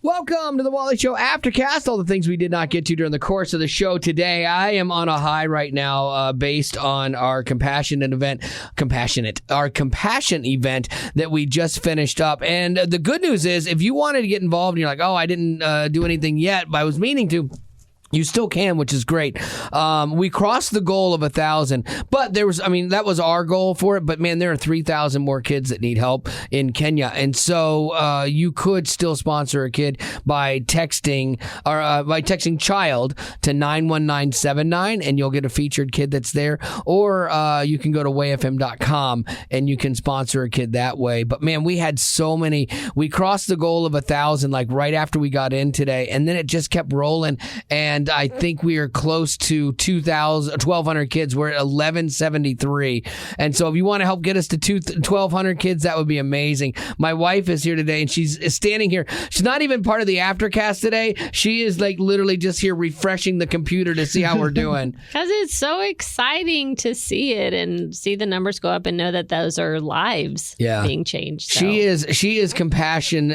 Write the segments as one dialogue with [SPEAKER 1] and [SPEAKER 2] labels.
[SPEAKER 1] Welcome to the Wally Show Aftercast. All the things we did not get to during the course of the show today. I am on a high right now based on our compassion event that we just finished up. And the good news is, if you wanted to get involved and you're like, oh, I didn't do anything yet, but I was meaning to, you still can, which is great. We crossed the goal of 1,000, but that was our goal for it. But man, there are 3,000 more kids that need help in Kenya. And so you could still sponsor a kid by texting child to 91979, and you'll get a featured kid that's there. Or you can go to wayfm.com and you can sponsor a kid that way. But man, we had so many. We crossed the goal of 1,000 like right after we got in today, and then it just kept rolling. And I think we are close to 1,200 kids. We're at 1,173. And so if you want to help get us to 1,200 kids, that would be amazing. My wife is here today, and she's standing here. She's not even part of the Aftercast today. She is like literally just here refreshing the computer to see how we're doing.
[SPEAKER 2] Because it's so exciting to see it and see the numbers go up and know that those are lives being changed. So.
[SPEAKER 1] She is compassion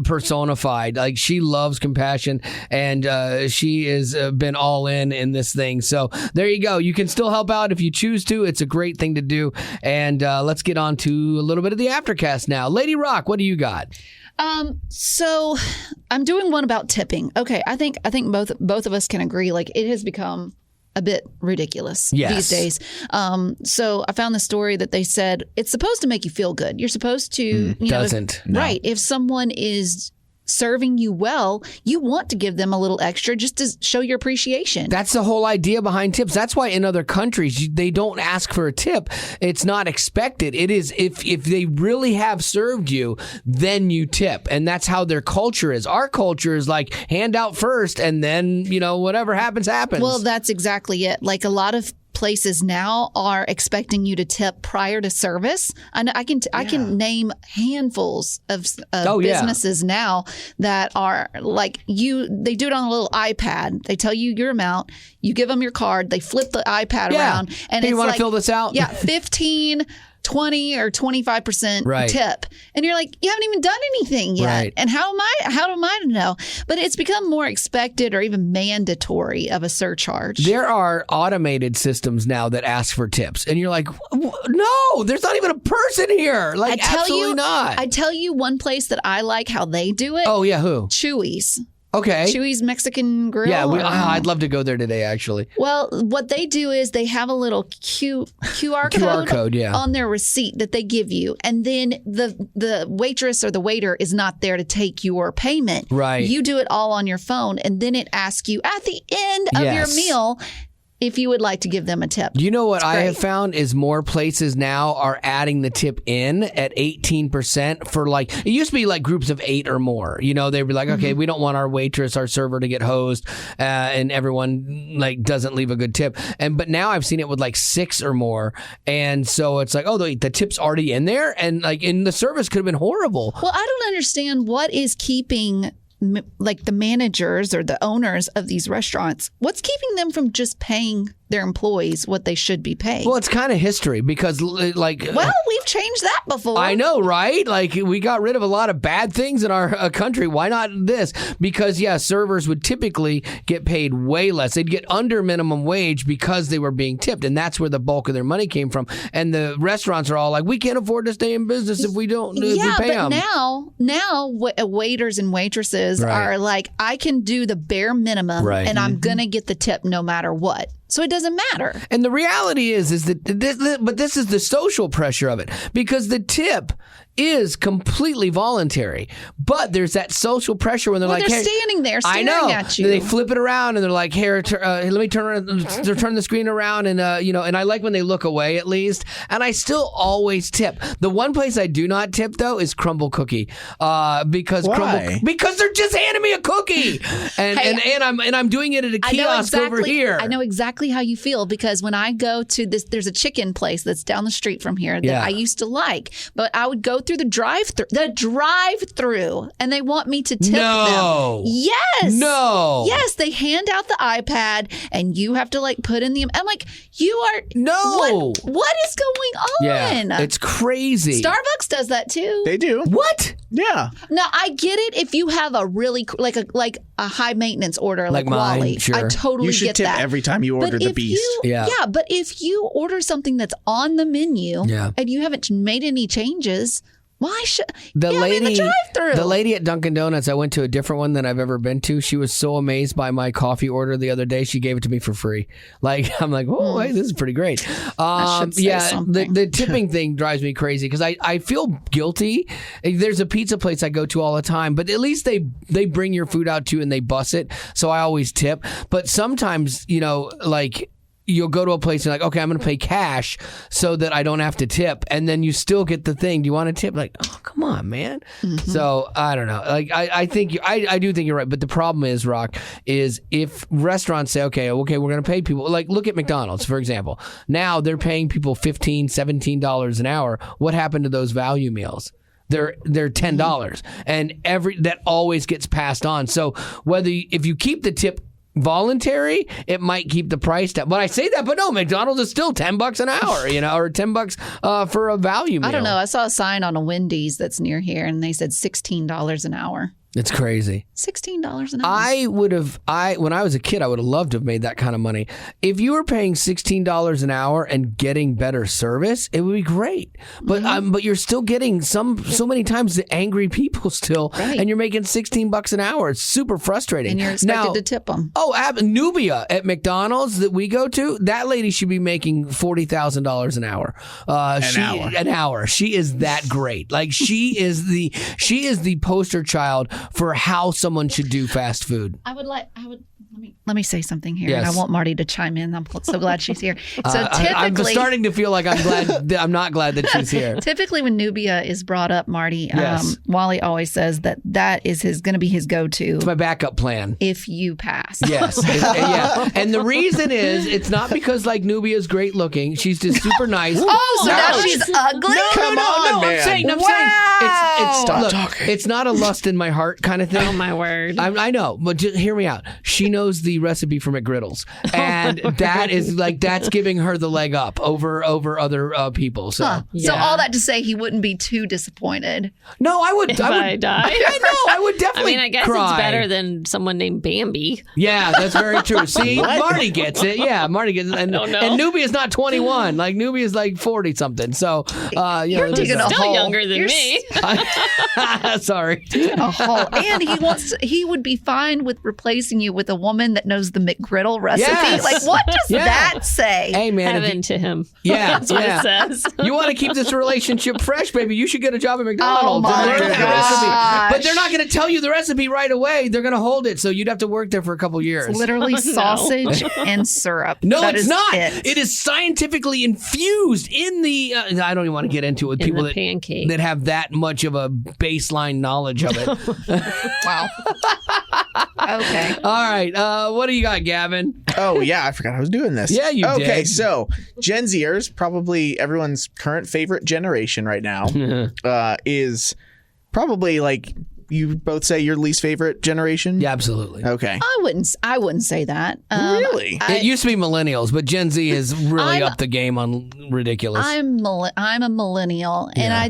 [SPEAKER 1] personified. Like, she loves compassion, and she has been all in this thing. So there you go. You can still help out if you choose to. It's a great thing to do. And let's get on to a little bit of the Aftercast now. Lady Rock, what do you got?
[SPEAKER 3] So I'm doing one about tipping. Okay, I think both of us can agree. Like, it has become a bit ridiculous these days. So I found the story that they said it's supposed to make you feel good. You're supposed to, right? If someone is serving you well, you want to give them a little extra just to show your appreciation.
[SPEAKER 1] That's the whole idea behind tips. That's why in other countries they don't ask for a tip. It's not expected. It is if they really have served you, then you tip. And that's how their culture is. Our culture is like hand out first, and then, whatever happens.
[SPEAKER 3] Well, that's exactly it. Like, a lot of places now are expecting you to tip prior to service. And I can name handfuls of businesses now that are like they do it on a little iPad. They tell you your amount, you give them your card, they flip the iPad around, and
[SPEAKER 1] hey, you want to fill this out?
[SPEAKER 3] 15, 20 or 25% tip. And you're like, you haven't even done anything yet.
[SPEAKER 1] Right.
[SPEAKER 3] And how am I to know? But it's become more expected or even mandatory of a surcharge.
[SPEAKER 1] There are automated systems now that ask for tips. And you're like, no, there's not even a person here. Like, absolutely not.
[SPEAKER 3] I tell you one place that I like how they do it.
[SPEAKER 1] Oh, yeah, who?
[SPEAKER 3] Chewy's.
[SPEAKER 1] Okay.
[SPEAKER 3] Chewy's Mexican Grill.
[SPEAKER 1] Yeah, I'd love to go there today, actually.
[SPEAKER 3] Well, what they do is they have a little QR code on their receipt that they give you. And then the waitress or the waiter is not there to take your payment.
[SPEAKER 1] Right.
[SPEAKER 3] You do it all on your phone, and then it asks you at the end of your meal if you would like to give them a tip.
[SPEAKER 1] You know what I have found is more places now are adding the tip in at 18% for it used to be like groups of 8 or more. They'd be like, okay, we don't want our waitress, our server to get hosed, and everyone doesn't leave a good tip. But now I've seen it with 6 or more. And so it's like, oh, the tip's already in there, and in the service could have been horrible.
[SPEAKER 3] Well, I don't understand what is keeping the managers or the owners of these restaurants, what's keeping them from just paying their employees what they should be paid?
[SPEAKER 1] Well, it's kind of history because
[SPEAKER 3] we've changed that before.
[SPEAKER 1] I know, right? We got rid of a lot of bad things in our country. Why not this? Because servers would typically get paid way less. They'd get under minimum wage because they were being tipped, and that's where the bulk of their money came from. And the restaurants are all like, we can't afford to stay in business if we don't if we pay them.
[SPEAKER 3] Now waiters and waitresses are like, I can do the bare minimum, and I'm gonna get the tip no matter what. So it doesn't matter.
[SPEAKER 1] And the reality is that this is the social pressure of it, because the tip is completely voluntary, but there's that social pressure when they're
[SPEAKER 3] they're standing there staring at you.
[SPEAKER 1] They flip it around and they're like, "Here, let me turn the screen around," and and I like when they look away at least. And I still always tip. The one place I do not tip though is Crumble Cookie, because they're just handing me a cookie, and I'm doing it at a kiosk over here.
[SPEAKER 3] I know exactly how you feel, because when I go to this, there's a chicken place that's down the street from here that I used to like, but I would go through the drive-through, and they want me to tip them. Yes.
[SPEAKER 1] No.
[SPEAKER 3] Yes, they hand out the iPad, and you have to like put in the. I'm like, you are.
[SPEAKER 1] No.
[SPEAKER 3] What is going on?
[SPEAKER 1] Yeah, it's crazy.
[SPEAKER 3] Starbucks does that too.
[SPEAKER 4] They do.
[SPEAKER 1] What?
[SPEAKER 4] Yeah.
[SPEAKER 3] Now I get it if you have a really like a high maintenance order like
[SPEAKER 1] mine,
[SPEAKER 3] Wally.
[SPEAKER 1] sure.
[SPEAKER 3] I totally
[SPEAKER 4] You should
[SPEAKER 3] get
[SPEAKER 4] tip
[SPEAKER 3] that.
[SPEAKER 4] every time you order the Beast.
[SPEAKER 3] But if you order something that's on the menu and you haven't made any changes, why should
[SPEAKER 1] the
[SPEAKER 3] lady drive-through?
[SPEAKER 1] The lady at Dunkin' Donuts, I went to a different one than I've ever been to. She was so amazed by my coffee order the other day. She gave it to me for free. Like I'm like, oh, hey, this is pretty great. The tipping thing drives me crazy because I feel guilty. There's a pizza place I go to all the time, but at least they bring your food out to you and they bus it. So I always tip. But sometimes, like, you'll go to a place and you're like, okay, I'm going to pay cash so that I don't have to tip. And then you still get the thing. Do you want to tip? Like, oh, come on, man. Mm-hmm. So I don't know. Like, I think I do think you're right. But the problem is, Rock, is if restaurants say, okay, we're going to pay people. Like, look at McDonald's, for example. Now they're paying people $15, $17 an hour. What happened to those value meals? They're $10, and that always gets passed on. So if you keep the tip voluntary, it might keep the price down. But I say that, but no, McDonald's is still $10 an hour, or $10 for a value meal.
[SPEAKER 3] I don't know. I saw a sign on a Wendy's that's near here, and they said $16 an hour.
[SPEAKER 1] It's crazy.
[SPEAKER 3] $16 an hour.
[SPEAKER 1] When I was a kid, I would have loved to have made that kind of money. If you were paying $16 an hour and getting better service, it would be great. But but you're still getting so many times the angry people still, and you're making $16 an hour. It's super frustrating.
[SPEAKER 3] And you're expected to tip them.
[SPEAKER 1] Oh, Nubia at McDonald's that we go to, that lady should be making $40,000 an hour. An hour. She is that great. Like she is the poster child for how someone should do fast food.
[SPEAKER 3] Let me say something here.
[SPEAKER 1] Yes.
[SPEAKER 3] And I want Marty to chime in. I'm so glad she's here. So typically,
[SPEAKER 1] I'm starting to feel like I'm not glad that she's here.
[SPEAKER 3] Typically, when Nubia is brought up, Marty, Wally always says that is going to be his go-to.
[SPEAKER 1] It's my backup plan.
[SPEAKER 3] If you pass.
[SPEAKER 1] Yes. Yeah. And the reason is, it's not because like Nubia's great looking. She's just super nice.
[SPEAKER 3] Oh, so now she's ugly?
[SPEAKER 4] Come on, man.
[SPEAKER 1] I'm saying
[SPEAKER 4] Stop talking.
[SPEAKER 1] It's not a lust in my heart kind of thing.
[SPEAKER 2] Oh, my word.
[SPEAKER 1] I know, but just hear me out. She knows the recipe for McGriddles, and that is like that's giving her the leg up over other people. So,
[SPEAKER 3] So all that to say, he wouldn't be too disappointed.
[SPEAKER 1] No, I would.
[SPEAKER 2] If I die.
[SPEAKER 1] I know. I would definitely.
[SPEAKER 2] I guess
[SPEAKER 1] cry.
[SPEAKER 2] it's better than someone named Bambi.
[SPEAKER 1] Yeah, that's very true. See, Marty gets it. Yeah, Marty gets it. And Nubia's not 21. Like Nubia's like 40 something. So
[SPEAKER 3] you're taking a
[SPEAKER 2] still
[SPEAKER 3] hole.
[SPEAKER 2] younger than me.
[SPEAKER 1] Sorry.
[SPEAKER 3] A hole. And he would be fine with replacing you with a woman that knows the McGriddle recipe.
[SPEAKER 1] Yes.
[SPEAKER 3] Like, what does that say?
[SPEAKER 1] Hey, man.
[SPEAKER 2] Heaven to him.
[SPEAKER 1] Yeah.
[SPEAKER 2] That's what it says.
[SPEAKER 1] You want to keep this relationship fresh, baby, you should get a job at McDonald's.
[SPEAKER 3] Oh, my
[SPEAKER 1] and learn that
[SPEAKER 3] gosh.
[SPEAKER 1] recipe. But they're not going to tell you the recipe right away. They're going to hold it. So you'd have to work there for a couple years.
[SPEAKER 3] It's literally sausage and syrup.
[SPEAKER 1] No,
[SPEAKER 3] That
[SPEAKER 1] it's
[SPEAKER 3] is
[SPEAKER 1] not.
[SPEAKER 3] it.
[SPEAKER 1] It is scientifically infused in the. I don't even want to get into it with people that have that much of a baseline knowledge of it.
[SPEAKER 3] Wow. Okay.
[SPEAKER 1] All right. What do you got, Gavin?
[SPEAKER 4] Oh, yeah. I forgot I was doing this.
[SPEAKER 1] Yeah, you did.
[SPEAKER 4] Okay, so Gen Zers, probably everyone's current favorite generation right now, is probably like you both say your least favorite generation?
[SPEAKER 1] Yeah, absolutely.
[SPEAKER 4] Okay.
[SPEAKER 3] I wouldn't say that.
[SPEAKER 4] Really?
[SPEAKER 1] It used to be millennials, but Gen Z is really up the game on ridiculous.
[SPEAKER 3] I'm a millennial, and I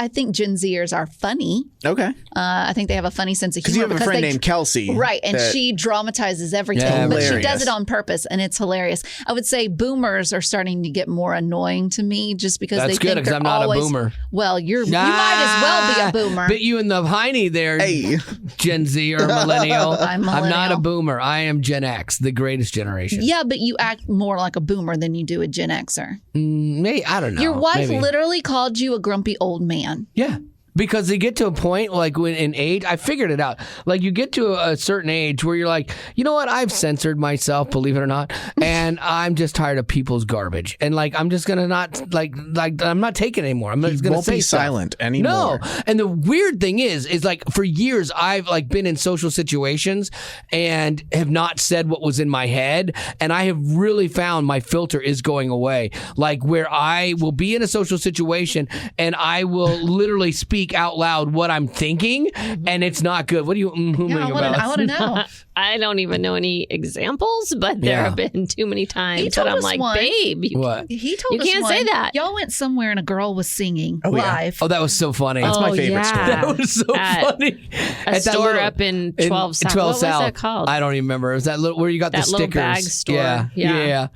[SPEAKER 3] think Gen Zers are funny.
[SPEAKER 4] Okay.
[SPEAKER 3] I think they have a funny sense of
[SPEAKER 4] Because
[SPEAKER 3] humor.
[SPEAKER 4] you have a friend named Kelsey.
[SPEAKER 3] Right, and she dramatizes everything,
[SPEAKER 1] Yeah,
[SPEAKER 3] but she
[SPEAKER 4] hilarious.
[SPEAKER 3] does it on purpose, and it's hilarious. I would say boomers are starting to get more annoying to me just because
[SPEAKER 1] That's
[SPEAKER 3] they
[SPEAKER 1] good,
[SPEAKER 3] think
[SPEAKER 1] 'cause
[SPEAKER 3] they're
[SPEAKER 1] I'm not a
[SPEAKER 3] always,
[SPEAKER 1] boomer.
[SPEAKER 3] Well, you might as well be a boomer.
[SPEAKER 1] But you and the Heine there,
[SPEAKER 4] Hey.
[SPEAKER 1] Gen Z or millennial.
[SPEAKER 3] I'm
[SPEAKER 1] not a
[SPEAKER 3] millennial.
[SPEAKER 1] boomer. I am Gen X, the greatest generation.
[SPEAKER 3] Yeah, but you act more like a boomer than you do a Gen Xer.
[SPEAKER 1] Maybe, I don't know.
[SPEAKER 3] Your wife
[SPEAKER 1] Maybe.
[SPEAKER 3] literally called you a grumpy old man.
[SPEAKER 1] Yeah. Because they get to a point, like when in age, I figured it out. Like you get to a certain age where you're like, you know what? I've censored myself, believe it or not, and I'm just tired of people's garbage. And like, I'm just gonna not like I'm not taking it anymore. I'm just gonna say
[SPEAKER 4] silent anymore.
[SPEAKER 1] No. And the weird thing is like for years I've like been in social situations and have not said what was in my head, and I have really found my filter is going away. Like where I will be in a social situation and I will literally speak out loud what I'm thinking, and it's not good. What are you about?
[SPEAKER 3] I want to know.
[SPEAKER 2] I don't even know any examples, but there have been too many times that I'm like, babe,
[SPEAKER 1] what?
[SPEAKER 3] He told
[SPEAKER 2] us you can't say that.
[SPEAKER 3] Y'all went somewhere and a girl was singing live.
[SPEAKER 1] Oh, that was so funny.
[SPEAKER 4] That's my favorite story.
[SPEAKER 1] That was so funny.
[SPEAKER 2] A store up in 12 South. What was that called?
[SPEAKER 1] I don't even remember. It was that little, where you got the stickers.
[SPEAKER 2] Little bag store.
[SPEAKER 1] Yeah.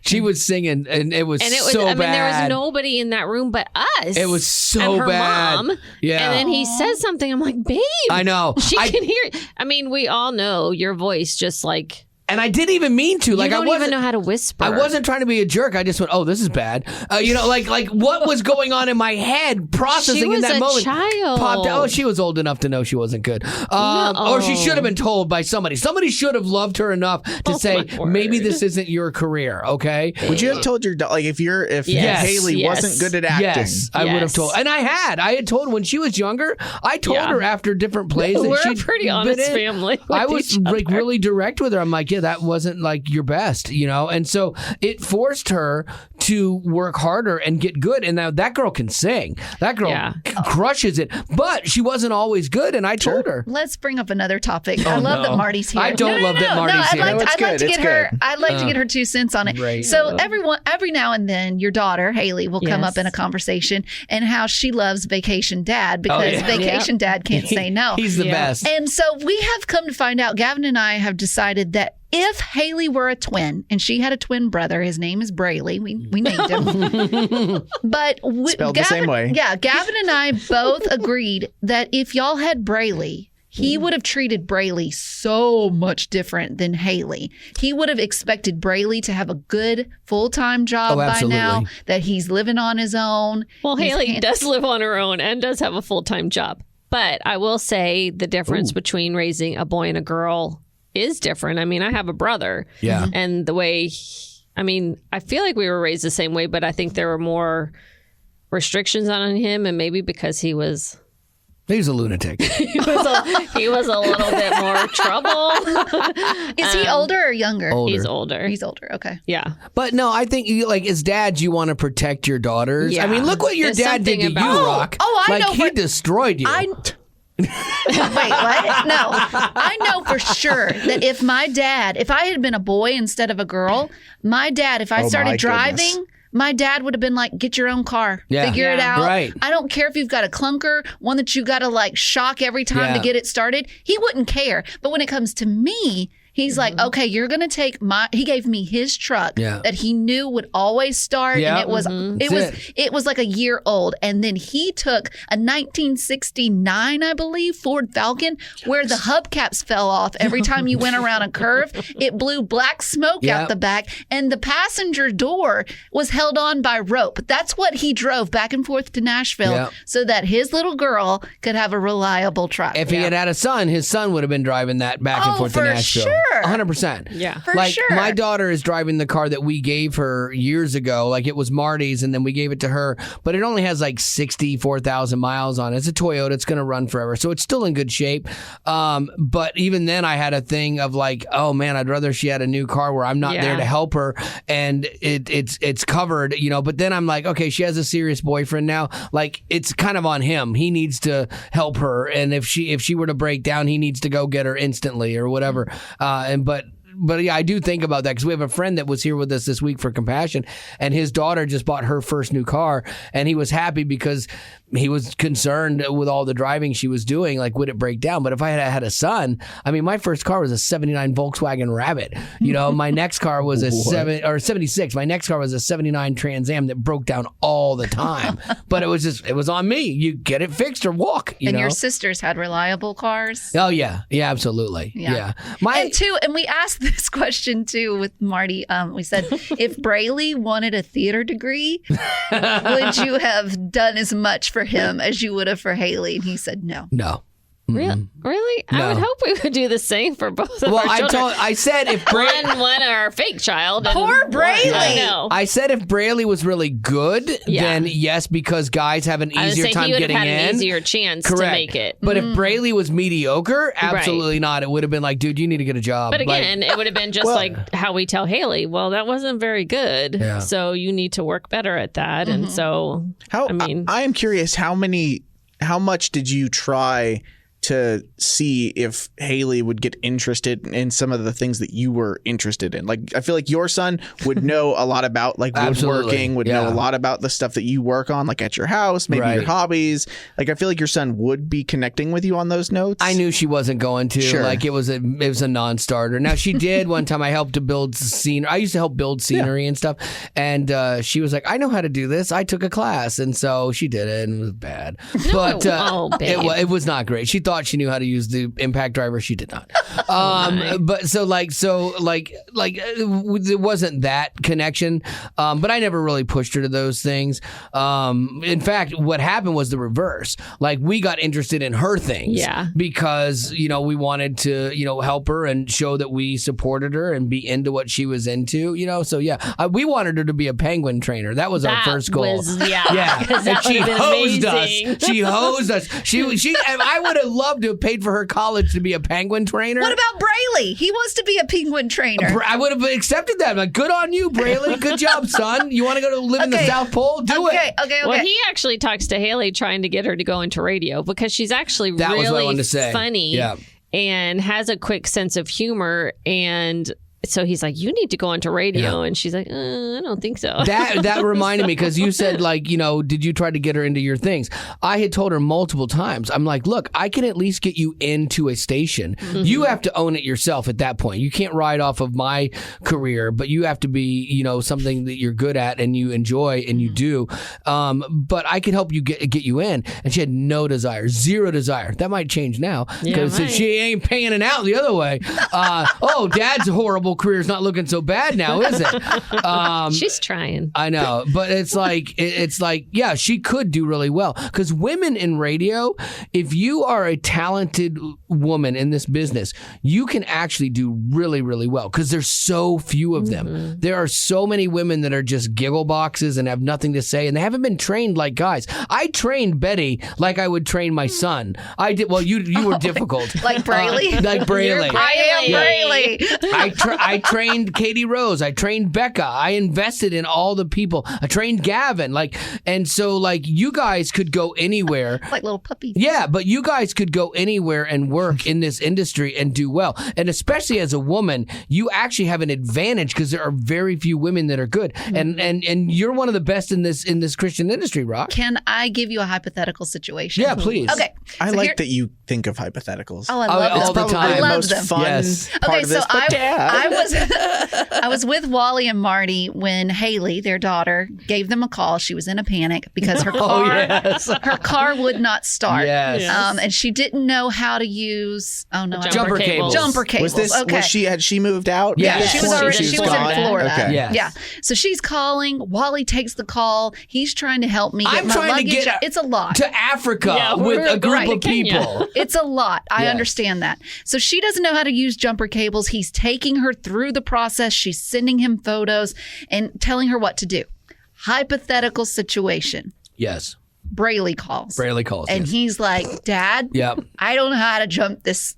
[SPEAKER 1] She was singing, and it was so bad.
[SPEAKER 2] I mean, there was nobody in that room but us.
[SPEAKER 1] It was so
[SPEAKER 2] and her
[SPEAKER 1] bad.
[SPEAKER 2] Mom.
[SPEAKER 1] Yeah.
[SPEAKER 2] And then he says something. I'm like, babe.
[SPEAKER 1] I know.
[SPEAKER 2] She can hear it. I mean, we all know your voice just like...
[SPEAKER 1] And I didn't even mean to. Like,
[SPEAKER 2] I don't even know how to whisper.
[SPEAKER 1] I wasn't trying to be a jerk. I just went, "Oh, this is bad." Like what was going on in my head, processing in that moment.
[SPEAKER 2] Child.
[SPEAKER 1] Popped out. Oh, she was old enough to know she wasn't good, or she should have been told by somebody. Somebody should have loved her enough to say, "Maybe this isn't your career." Okay.
[SPEAKER 4] Would you have told your like if Haley wasn't good at acting?
[SPEAKER 1] Yes, I would have told. And I had told when she was younger. I told her after different plays that
[SPEAKER 2] we're
[SPEAKER 1] she'd
[SPEAKER 2] a pretty honest family.
[SPEAKER 1] I was like really direct with her. I'm like, that wasn't like your best, and so it forced her to work harder and get good. And now that girl can sing. That girl crushes it, but she wasn't always good. And I told her.
[SPEAKER 3] Let's bring up another topic. I love that Marty's here.
[SPEAKER 1] I don't love that Marty's here.
[SPEAKER 3] I'd like to get her. I'd like to get her 2 cents on it.
[SPEAKER 1] Right.
[SPEAKER 3] So every now and then, your daughter Haley will come up in a conversation and how she loves Vacation Dad because Vacation Dad can't say no.
[SPEAKER 1] He's the best.
[SPEAKER 3] And so we have come to find out. Gavin and I have decided that if Haley were a twin and she had a twin brother, his name is Brayley. We named him. But
[SPEAKER 4] spelled the same way.
[SPEAKER 3] Yeah, Gavin and I both agreed that if y'all had Brayley, he would have treated Brayley so much different than Haley. He would have expected Brayley to have a good full-time job by now, that he's living on his own.
[SPEAKER 2] Well, Haley does live on her own and does have a full-time job. But I will say the difference between raising a boy and a girl is different. I mean, I have a brother.
[SPEAKER 1] Yeah.
[SPEAKER 2] And the way, I feel like we were raised the same way, but I think there were more restrictions on him, and maybe because he was
[SPEAKER 1] a lunatic.
[SPEAKER 2] he was a little bit more trouble.
[SPEAKER 3] Is he older or younger?
[SPEAKER 2] He's older.
[SPEAKER 3] He's older. Okay.
[SPEAKER 2] Yeah.
[SPEAKER 1] But no, I think as dads, you want to protect your daughters.
[SPEAKER 2] Yeah.
[SPEAKER 1] I mean, look what your dad did to you, Rock.
[SPEAKER 3] Oh, I know.
[SPEAKER 1] He destroyed you.
[SPEAKER 3] Wait, what? No. I know for sure that if I had been a boy instead of a girl, my dad, if I started driving, my dad would have been like, get your own car. Figure it out.
[SPEAKER 1] Right.
[SPEAKER 3] I don't care if you've got a clunker, one that you got to like shock every time to get it started. He wouldn't care. But when it comes to me, he's like, okay, you're going to take he gave me his truck that he knew would always start. And it was like a year old. And then he took a 1969, I believe, Ford Falcon, where the hubcaps fell off every time you went around a curve. It blew black smoke out the back, and the passenger door was held on by rope. That's what he drove back and forth to Nashville so that his little girl could have a reliable truck.
[SPEAKER 1] If he had a son, his son would have been driving that back and forth to Nashville.
[SPEAKER 3] Sure.
[SPEAKER 1] 100%.
[SPEAKER 2] Yeah.
[SPEAKER 3] For sure.
[SPEAKER 1] My daughter is driving the car that we gave her years ago. Like, it was Marty's, and then we gave it to her, but it only has like 64,000 miles on it. It's a Toyota. It's going to run forever. So it's still in good shape. But even then I had a thing of like, oh man, I'd rather she had a new car where I'm not there to help her, and it's covered, but then I'm like, okay, she has a serious boyfriend now. Like, it's kind of on him. He needs to help her. And if she were to break down, he needs to go get her instantly or whatever. But yeah, I do think about that because we have a friend that was here with us this week for Compassion, and his daughter just bought her first new car, and he was happy because he was concerned with all the driving she was doing, like, would it break down? But if I had a son, I mean, my first car was a 79 Volkswagen Rabbit. My next car was a 76. My next car was a 79 Trans Am that broke down all the time. But it was on me. You get it fixed or walk.
[SPEAKER 3] And your sisters had reliable cars?
[SPEAKER 1] Oh, yeah. Yeah, absolutely. Yeah.
[SPEAKER 3] And we asked this question too with Marty. We said, if Brayley wanted a theater degree, would you have done as much for for him as you would have for Haley? And he said no.
[SPEAKER 1] No.
[SPEAKER 2] Really?
[SPEAKER 1] No.
[SPEAKER 2] I would hope we would do the same for both of
[SPEAKER 1] Well,
[SPEAKER 2] our children.
[SPEAKER 1] I said if
[SPEAKER 2] one our fake child. And
[SPEAKER 3] Poor Braley.
[SPEAKER 2] I know.
[SPEAKER 1] I said if Braley was really good, then yes, because guys have an easier time getting
[SPEAKER 2] had
[SPEAKER 1] in.
[SPEAKER 2] An easier chance to make it.
[SPEAKER 1] But if Braley was mediocre, absolutely not. It would have been like, dude, you need to get a job.
[SPEAKER 2] But again, it would have been just like how we tell Haley, well, that wasn't very good.
[SPEAKER 1] Yeah.
[SPEAKER 2] So you need to work better at that. And so,
[SPEAKER 4] I am curious, how much did you try to see if Haley would get interested in some of the things that you were interested in? Like, I feel like your son would know a lot about like woodworking, would know a lot about the stuff that you work on, like at your house, maybe your hobbies. Like, I feel like your son would be connecting with you on those notes.
[SPEAKER 1] I knew she wasn't going to.
[SPEAKER 4] Sure.
[SPEAKER 1] Like, it was a non-starter. Now, she did one time. I helped to build scenery. I used to help build scenery and stuff. And she was like, I know how to do this. I took a class. And so she did it, and it was bad. But it was not great. She thought she knew how to use the impact driver. She did not. But there wasn't that connection. But I never really pushed her to those things. In fact, what happened was the reverse. Like, we got interested in her things because, we wanted to, help her and show that we supported her and be into what she was into, So we wanted her to be a penguin trainer. That was our first goal. And she hosed us. She hosed us. I would have loved to have paid for her college to be a penguin trainer.
[SPEAKER 3] What about Braley? He wants to be a penguin trainer.
[SPEAKER 1] I would have accepted that. I'm like, good on you, Braley. Good job, son. You want to go to live in the South Pole? Do it.
[SPEAKER 3] Okay.
[SPEAKER 2] Well, he actually talks to Haley trying to get her to go into radio because she's actually really funny and has a quick sense of humor. And so he's like, you need to go into radio. And she's like, I don't think so.
[SPEAKER 1] That reminded me, because you said, like, did you try to get her into your things? I had told her multiple times. I'm like, look, I can at least get you into a station. Mm-hmm. You have to own it yourself at that point. You can't ride off of my career, but you have to be, something that you're good at and you enjoy and you do. But I can help you get you in. And she had no desire, zero desire. That might change now, because she ain't panning out the other way. Dad's horrible career's not looking so bad now, is it?
[SPEAKER 2] She's trying.
[SPEAKER 1] I know, but it's like she could do really well, because women in radio, if you are a talented woman in this business, you can actually do really, really well, because there's so few of them. Mm-hmm. There are so many women that are just giggle boxes and have nothing to say, and they haven't been trained like guys. I trained Betty like I would train my son. I did. Well, you were difficult.
[SPEAKER 3] Like Braley?
[SPEAKER 1] Like Braley.
[SPEAKER 3] I am Braley.
[SPEAKER 1] I trained Katie Rose. I trained Becca. I invested in all the people. I trained Gavin. And so you guys could go anywhere.
[SPEAKER 3] Like little puppies.
[SPEAKER 1] Yeah, but you guys could go anywhere and work in this industry and do well. And especially as a woman, you actually have an advantage, because there are very few women that are good. Mm-hmm. And you're one of the best in this Christian industry, Rock.
[SPEAKER 3] Can I give you a hypothetical situation?
[SPEAKER 1] Yeah, please.
[SPEAKER 3] Okay.
[SPEAKER 4] I like that you think of hypotheticals.
[SPEAKER 3] Oh, I love
[SPEAKER 1] all the time.
[SPEAKER 3] I love
[SPEAKER 4] most
[SPEAKER 3] them.
[SPEAKER 4] fun part of this.
[SPEAKER 3] I was with Wally and Marty when Haley, their daughter, gave them a call. She was in a panic because her car would not start.
[SPEAKER 1] Yes.
[SPEAKER 3] And she didn't know how to use
[SPEAKER 1] jumper cables.
[SPEAKER 3] Jumper cables.
[SPEAKER 4] Had she moved out?
[SPEAKER 3] Yeah, she was in Florida.
[SPEAKER 4] Okay.
[SPEAKER 1] Yeah.
[SPEAKER 3] Yeah. So she's calling. Wally takes the call. He's trying to help me get my luggage. It's a lot.
[SPEAKER 1] To Africa with a group of people.
[SPEAKER 3] It's a lot. I understand that. So she doesn't know how to use jumper cables. He's taking her through the process. She's sending him photos and telling her what to do. Hypothetical situation.
[SPEAKER 1] Yes.
[SPEAKER 3] Braley calls. And he's like, Dad, I don't know how to jump this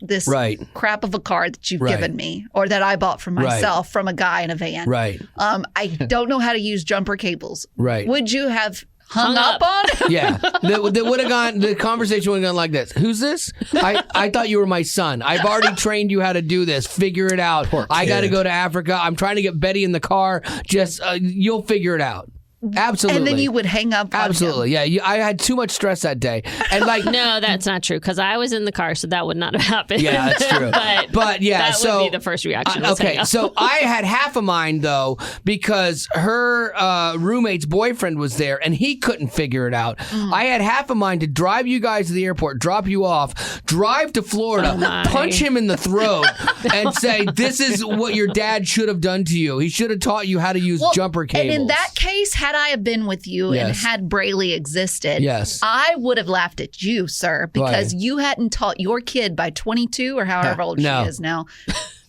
[SPEAKER 3] crap of a car that you've given me, or that I bought for myself from a guy in a van.
[SPEAKER 1] Right.
[SPEAKER 3] I don't know how to use jumper cables.
[SPEAKER 1] Right.
[SPEAKER 3] Would you have hung up on it?
[SPEAKER 1] Yeah. The conversation would have gone like this. Who's this? I thought you were my son. I've already trained you how to do this. Figure it out. I got to go to Africa. I'm trying to get Betty in the car. Just, you'll figure it out. Absolutely.
[SPEAKER 3] And then you would hang up on him.
[SPEAKER 1] Yeah. I had too much stress that day. And
[SPEAKER 2] no, that's not true, because I was in the car, so that would not have happened.
[SPEAKER 1] Yeah, that's true.
[SPEAKER 2] but yeah, that would be the first reaction.
[SPEAKER 1] Okay, so I had half a mind, though, because her roommate's boyfriend was there and he couldn't figure it out. I had half a mind to drive you guys to the airport, drop you off, drive to Florida, punch him in the throat, and say, this is what your dad should have done to you. He should have taught you how to use jumper cables.
[SPEAKER 3] And in that case, had I have been with you and had Braley existed, I would have laughed at you, sir, because you hadn't taught your kid by 22 or however old she is now.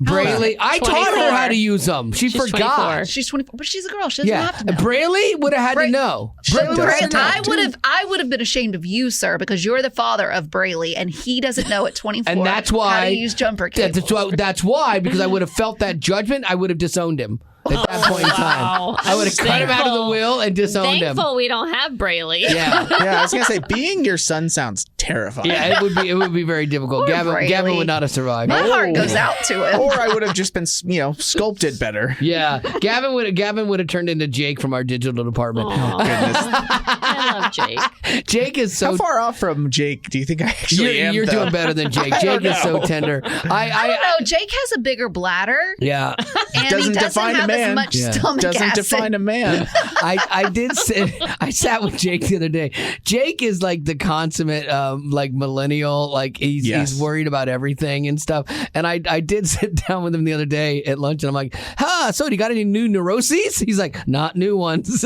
[SPEAKER 1] Braley, I taught her how to use them. She's forgot.
[SPEAKER 3] 24. She's 24, but she's a girl. She doesn't have to know.
[SPEAKER 1] Braley would have had to know.
[SPEAKER 3] I would have been ashamed of you, sir, because you're the father of Braley, and he doesn't know at 24
[SPEAKER 1] and that's why,
[SPEAKER 3] how to use jumper cables.
[SPEAKER 1] That's why, because I would have felt that judgment, I would have disowned him. At that point in time, I would have cut him out of the will and disowned him.
[SPEAKER 2] Thankful we don't have Braley.
[SPEAKER 1] Yeah,
[SPEAKER 4] I was gonna say, being your son sounds terrifying.
[SPEAKER 1] Yeah, it would be very difficult. Gavin would not have survived.
[SPEAKER 3] My heart goes out to him.
[SPEAKER 4] Or I would have just been, sculpted better.
[SPEAKER 1] Yeah, Gavin would have turned into Jake from our digital department.
[SPEAKER 2] Oh goodness, I love Jake.
[SPEAKER 1] Jake is so.
[SPEAKER 4] How far off from Jake do you think I actually am?
[SPEAKER 1] You're doing better than Jake. Jake is so tender.
[SPEAKER 3] I don't know. Jake has a bigger bladder.
[SPEAKER 1] Yeah,
[SPEAKER 3] and he doesn't have as much stomach
[SPEAKER 4] doesn't
[SPEAKER 3] acid.
[SPEAKER 4] define a man.
[SPEAKER 1] I sat with Jake the other day. Jake is like the consummate millennial. Like he's worried about everything and stuff. And I did sit down with him the other day at lunch, and I'm like, so do you got any new neuroses? He's like, not new ones.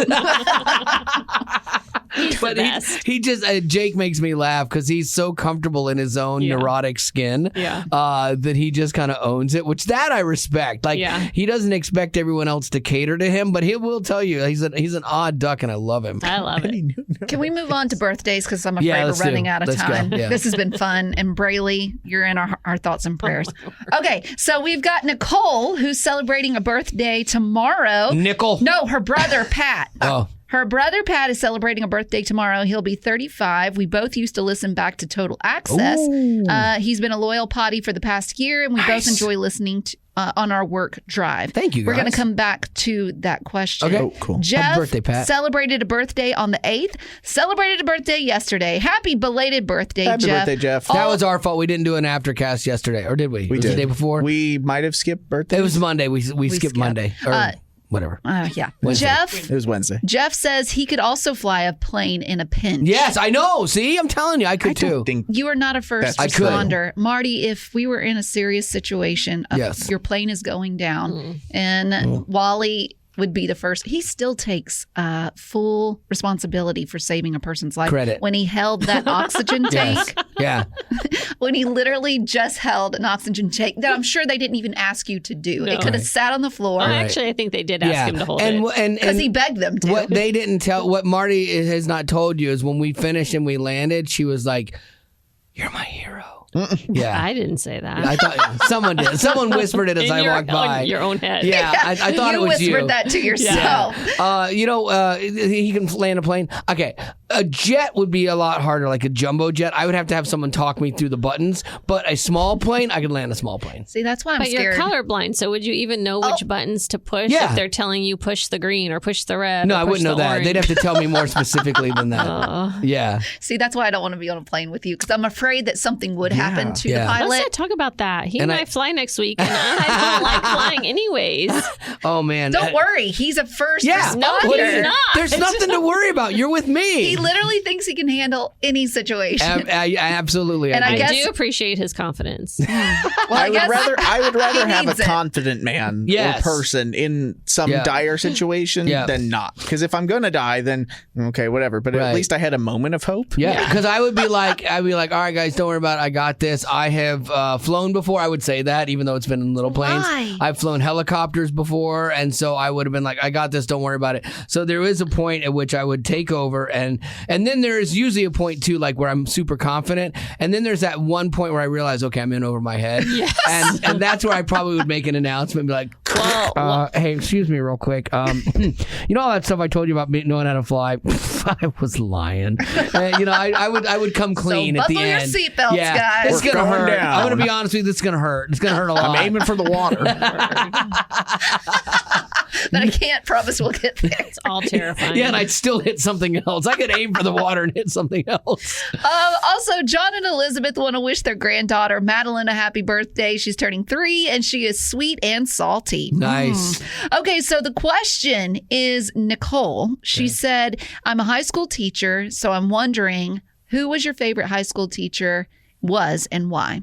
[SPEAKER 1] But he just Jake makes me laugh because he's so comfortable in his own neurotic skin that he just kind of owns it, which that I respect. Like he doesn't expect everyone else to cater to him, but he will tell you he's an odd duck, and I love him.
[SPEAKER 2] I love it.
[SPEAKER 3] Can we move on to birthdays, because I'm afraid we're running out of time. This has been fun, and Braley, you're in our thoughts and prayers. Okay, so we've got Nicole, who's celebrating a birthday tomorrow. No, her brother Pat. Her brother Pat is celebrating a birthday tomorrow. He'll be 35. We both used to listen back to Total Access. He's been a loyal potty for the past year, and we both enjoy listening to on our work drive.
[SPEAKER 1] Thank you, guys.
[SPEAKER 3] We're going to come back to that question.
[SPEAKER 1] Okay. Oh, cool.
[SPEAKER 3] Jeff
[SPEAKER 1] Happy birthday, Pat.
[SPEAKER 3] Celebrated a birthday on the 8th. Celebrated a birthday yesterday. Happy belated birthday,
[SPEAKER 4] Happy
[SPEAKER 3] Jeff.
[SPEAKER 4] birthday, Jeff.
[SPEAKER 1] That was our fault. We didn't do an Aftercast yesterday, or did we?
[SPEAKER 4] We did.
[SPEAKER 1] The day before?
[SPEAKER 4] We might have skipped birthday.
[SPEAKER 1] It was Monday. We skipped Monday. Or whatever.
[SPEAKER 3] Yeah.
[SPEAKER 1] Wednesday.
[SPEAKER 3] Jeff.
[SPEAKER 4] It was Wednesday.
[SPEAKER 3] Jeff says he could also fly a plane in a pinch.
[SPEAKER 1] Yes, I know. See, I'm telling you, I could too.
[SPEAKER 3] You are not a first responder. Marty, if we were in a serious situation, your plane is going down, and Wally would be the first. He still takes full responsibility for saving a person's life.
[SPEAKER 1] Credit.
[SPEAKER 3] When he held that oxygen tank.
[SPEAKER 1] Yeah.
[SPEAKER 3] When he literally just held an oxygen tank that I'm sure they didn't even ask you to do. No. It could have sat on the floor.
[SPEAKER 2] Actually, I think they did ask him to hold it.
[SPEAKER 3] Because he begged them to.
[SPEAKER 1] What they didn't tell, what Marty has not told you is when we finished and we landed, she was like, "You're my hero." Yeah,
[SPEAKER 2] I didn't say that.
[SPEAKER 1] I thought someone did. Someone whispered it as I walked by.
[SPEAKER 2] In your own head.
[SPEAKER 1] Yeah, I thought it was you.
[SPEAKER 3] You whispered that to yourself.
[SPEAKER 1] Yeah. He can land a plane. Okay, a jet would be a lot harder, like a jumbo jet. I would have to have someone talk me through the buttons. But a small plane, I could land a small plane.
[SPEAKER 3] See, that's why I'm scared.
[SPEAKER 2] But you're colorblind, so would you even know which buttons to push if they're telling you push the green or push the red?
[SPEAKER 1] No,
[SPEAKER 2] or
[SPEAKER 1] I wouldn't know that.
[SPEAKER 2] Orange?
[SPEAKER 1] They'd have to tell me more specifically than that. Yeah.
[SPEAKER 3] See, that's why I don't want to be on a plane with you, because I'm afraid that something would happen to the pilot.
[SPEAKER 2] Let's not talk about that. He might fly next week, and I don't like flying anyways.
[SPEAKER 1] Oh, man.
[SPEAKER 3] Don't worry. He's a first responder.
[SPEAKER 2] No, he's not.
[SPEAKER 1] There's nothing to worry about. You're with me.
[SPEAKER 3] He literally thinks he can handle any situation.
[SPEAKER 1] I absolutely.
[SPEAKER 3] And
[SPEAKER 2] I do appreciate his confidence.
[SPEAKER 4] I would rather have a confident man or person in some dire situation than not. Because if I'm gonna die, then okay, whatever. But at least I had a moment of hope.
[SPEAKER 1] Yeah, because I would be like, all right, guys, don't worry about it. I got this. I have flown before. I would say that, even though it's been in little planes.
[SPEAKER 3] Why?
[SPEAKER 1] I've flown helicopters before, and so I would have been like, I got this. Don't worry about it. So there is a point at which I would take over, and then there is usually a point too, like where I'm super confident, and then there's that one point where I realize, okay, I'm in over my head, and that's where I probably would make an announcement, and be like, hey, excuse me, real quick, you know all that stuff I told you about me knowing how to fly? I was lying. I would come clean at the end.
[SPEAKER 3] Buckle your seatbelts, guys.
[SPEAKER 1] It's gonna hurt. Down. I'm gonna be honest with you. This is gonna hurt. It's gonna hurt a lot.
[SPEAKER 4] I'm aiming for the water.
[SPEAKER 3] But I can't promise we'll get there.
[SPEAKER 2] It's all terrifying.
[SPEAKER 1] Yeah, and I'd still hit something else. I could aim for the water and hit something else.
[SPEAKER 3] Also, John and Elizabeth want to wish their granddaughter Madeline a happy birthday. She's turning 3, and she is sweet and salty.
[SPEAKER 1] Nice.
[SPEAKER 3] Okay, so the question is Nicole. She said, I'm a high school teacher, so I'm wondering, who was your favorite high school teacher was and why?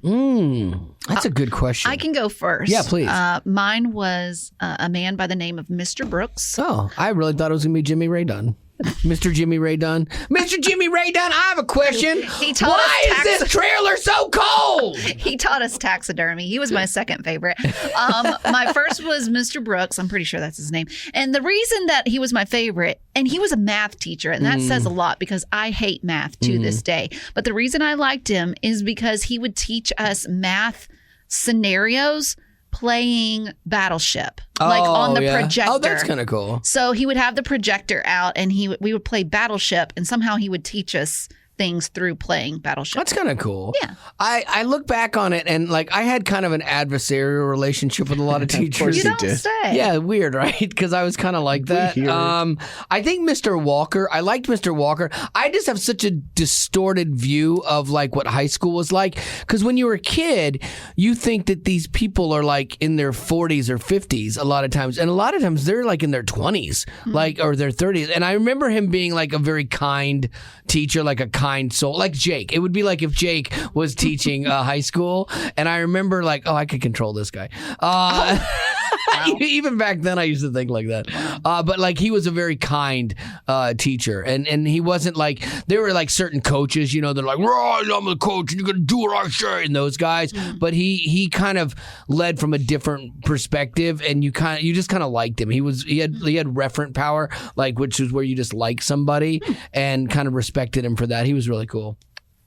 [SPEAKER 1] That's a good question.
[SPEAKER 3] I can go first.
[SPEAKER 1] Yeah, please.
[SPEAKER 3] Mine was a man by the name of Mr. Brooks.
[SPEAKER 1] Oh, I really thought it was going to be Jimmy Ray Dunn. Mr. Jimmy Ray Dunn. Mr. Jimmy Ray Dunn, I have a question. Why is this trailer so cold?
[SPEAKER 3] He taught us taxidermy. He was my second favorite. My first was Mr. Brooks. I'm pretty sure that's his name. And the reason that he was my favorite, and he was a math teacher, and that says a lot because I hate math to this day. But the reason I liked him is because he would teach us math scenarios playing Battleship, on the projector.
[SPEAKER 1] Oh, that's kind of cool.
[SPEAKER 3] So he would have the projector out, and we would play Battleship, and somehow he would teach us things through playing Battleship.
[SPEAKER 1] That's kind of cool.
[SPEAKER 3] Yeah.
[SPEAKER 1] I look back on it, and like I had kind of an adversarial relationship with a lot of teachers.
[SPEAKER 3] You don't say.
[SPEAKER 1] Yeah, weird, right? Because I was kind of like that. I think Mr. Walker, I liked Mr. Walker. I just have such a distorted view of like what high school was like. Because when you were a kid, you think that these people are like in their 40s or 50s a lot of times. And a lot of times they're like in their 20s, or their 30s. And I remember him being like a very kind teacher, like a kind soul, like Jake. It would be like if Jake was teaching high school, and I remember like, I could control this guy. Wow. Even back then, I used to think like that. But like he was a very kind teacher, and he wasn't like, there were like certain coaches, they're like, right, I'm the coach, and you're gonna do what I say, and those guys. But he kind of led from a different perspective, and you just kind of liked him. He had referent power, like, which is where you just like somebody and kind of respected him for that. He was really cool.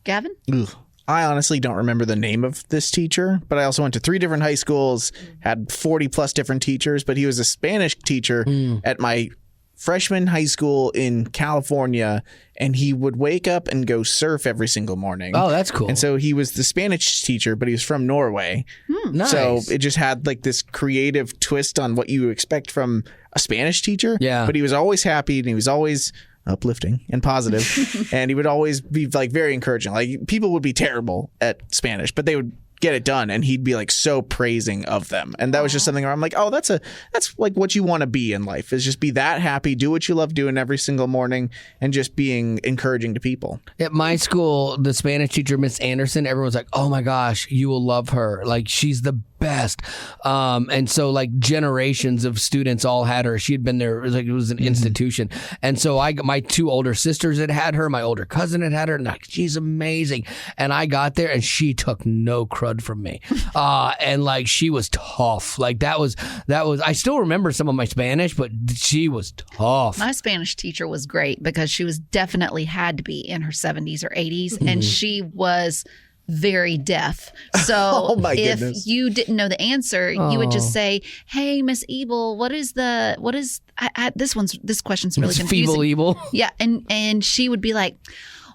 [SPEAKER 3] Gavin?
[SPEAKER 4] Ugh. I honestly don't remember the name of this teacher, but I also went to 3 different high schools, had 40 plus different teachers, but he was a Spanish teacher at my freshman high school in California, and he would wake up and go surf every single morning.
[SPEAKER 1] Oh, that's cool.
[SPEAKER 4] And so he was the Spanish teacher, but he was from Norway.
[SPEAKER 1] Nice.
[SPEAKER 4] So it just had like this creative twist on what you expect from a Spanish teacher.
[SPEAKER 1] Yeah.
[SPEAKER 4] But he was always happy, and he was always uplifting and positive. And he would always be like very encouraging. Like people would be terrible at Spanish, but they would get it done, and he'd be like so praising of them. And that was just something where I'm like, oh, that's like what you want to be in life, is just be that happy, do what you love doing every single morning, and just being encouraging to people.
[SPEAKER 1] At my school, the Spanish teacher, Miss Anderson, everyone's like, oh my gosh, you will love her. Like, she's the best. And so like generations of students all had her. She had been there, it was an institution. And so my 2 older sisters had her, my older cousin had her, and like, she's amazing. And I got there and she took no crud from me. And like, she was tough. Like that was, I still remember some of my Spanish, but she was tough.
[SPEAKER 3] My Spanish teacher was great because she was definitely had to be in her 70s or 80s, and she was very deaf. So if you didn't know the answer, you would just say, "Hey, Miss Ebel, what is this question's really confusing."
[SPEAKER 1] Feeble Ebel.
[SPEAKER 3] Yeah, and she would be like,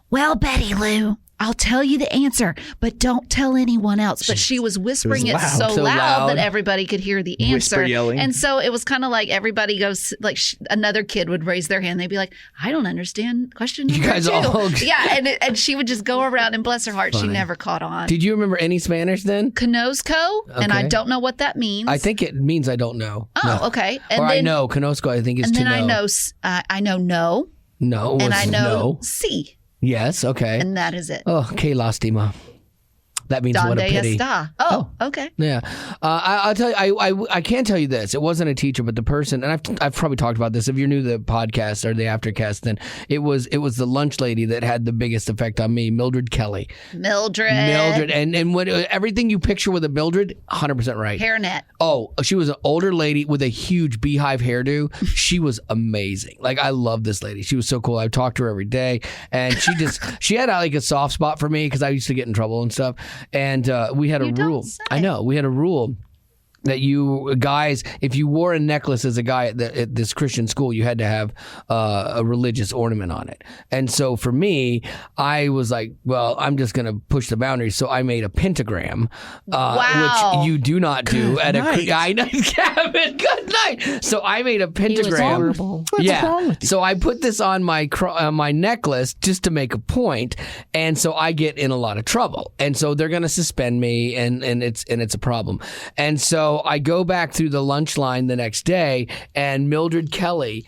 [SPEAKER 3] "Well, Betty Lou, I'll tell you the answer, but don't tell anyone else." But she was whispering it so loud that everybody could hear the answer.
[SPEAKER 4] Whisper yelling.
[SPEAKER 3] And so it was kind of like everybody goes, like another kid would raise their hand. They'd be like, "I don't understand question number 2." You guys all... Yeah, and she would just go around, and bless her heart, she never caught on.
[SPEAKER 1] Did you remember any Spanish then?
[SPEAKER 3] Conozco, and I don't know what that means.
[SPEAKER 1] I think it means I don't know.
[SPEAKER 3] Oh, no. Okay. And
[SPEAKER 1] or then, I know. Conozco, I think, is to know.
[SPEAKER 3] And then I know no.
[SPEAKER 1] No.
[SPEAKER 3] And I know
[SPEAKER 1] no.
[SPEAKER 3] sí.
[SPEAKER 1] Yes, okay.
[SPEAKER 3] And that is it.
[SPEAKER 1] Oh, que lástima. That means what a pity.
[SPEAKER 3] Está. Oh, okay.
[SPEAKER 1] Yeah. I'll tell you, I can tell you this. It wasn't a teacher, but the person, and I've probably talked about this. If you're new to the podcast or the Aftercast, then it was the lunch lady that had the biggest effect on me, Mildred Kelly.
[SPEAKER 3] Mildred.
[SPEAKER 1] And when everything you picture with a Mildred, 100% right.
[SPEAKER 3] Hairnet.
[SPEAKER 1] Oh, she was an older lady with a huge beehive hairdo. She was amazing. Like, I love this lady. She was so cool. I talked to her every day, and she had like a soft spot for me because I used to get in trouble and stuff. And we had a rule. I know. We had a rule that you guys, if you wore a necklace as a guy at this Christian school, you had to have a religious ornament on it. And so for me, I was like, well, I'm just going to push the boundaries. So I made a pentagram, which you do not do at a I know, Kevin, good night. So I made a pentagram.
[SPEAKER 4] What's wrong with you?
[SPEAKER 1] So I put this on my necklace just to make a point, and so I get in a lot of trouble. And so they're going to suspend me, and it's a problem. And so I go back through the lunch line the next day, and Mildred Kelly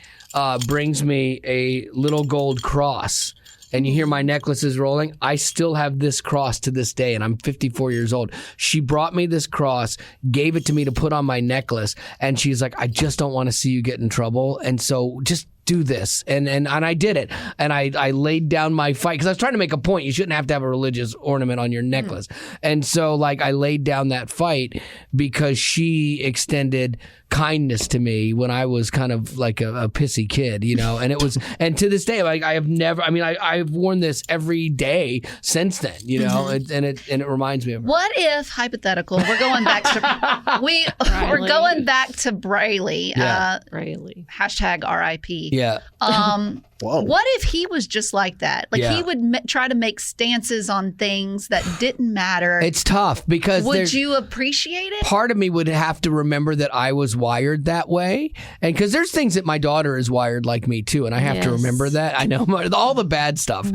[SPEAKER 1] brings me a little gold cross. and you hear my necklace is rolling, I still have this cross to this day, and I'm 54 years old. She brought me this cross, gave it to me to put on my necklace, and she's like, I just don't want to see you get in trouble, and so just do this. And I did it. And I laid down my fight because I was trying to make a point. You shouldn't have to have a religious ornament on your necklace. And so like I laid down that fight because she extended kindness to me when I was kind of like a pissy kid, you know, and it was, and to this day, like I have never, I mean, I've worn this every day since then, you know, and it reminds me of her.
[SPEAKER 3] What if, hypothetical, we're going back to, we're going back to Brayley,
[SPEAKER 2] Brayley.
[SPEAKER 3] hashtag RIP.
[SPEAKER 1] Yeah.
[SPEAKER 3] What if he was just like that? Like he would try to make stances on things that didn't matter.
[SPEAKER 1] It's tough because
[SPEAKER 3] would you appreciate it?
[SPEAKER 1] Part of me would have to remember that I was wired that way, and because there's things that my daughter is wired like me too, and I have to remember that. I know all the bad stuff,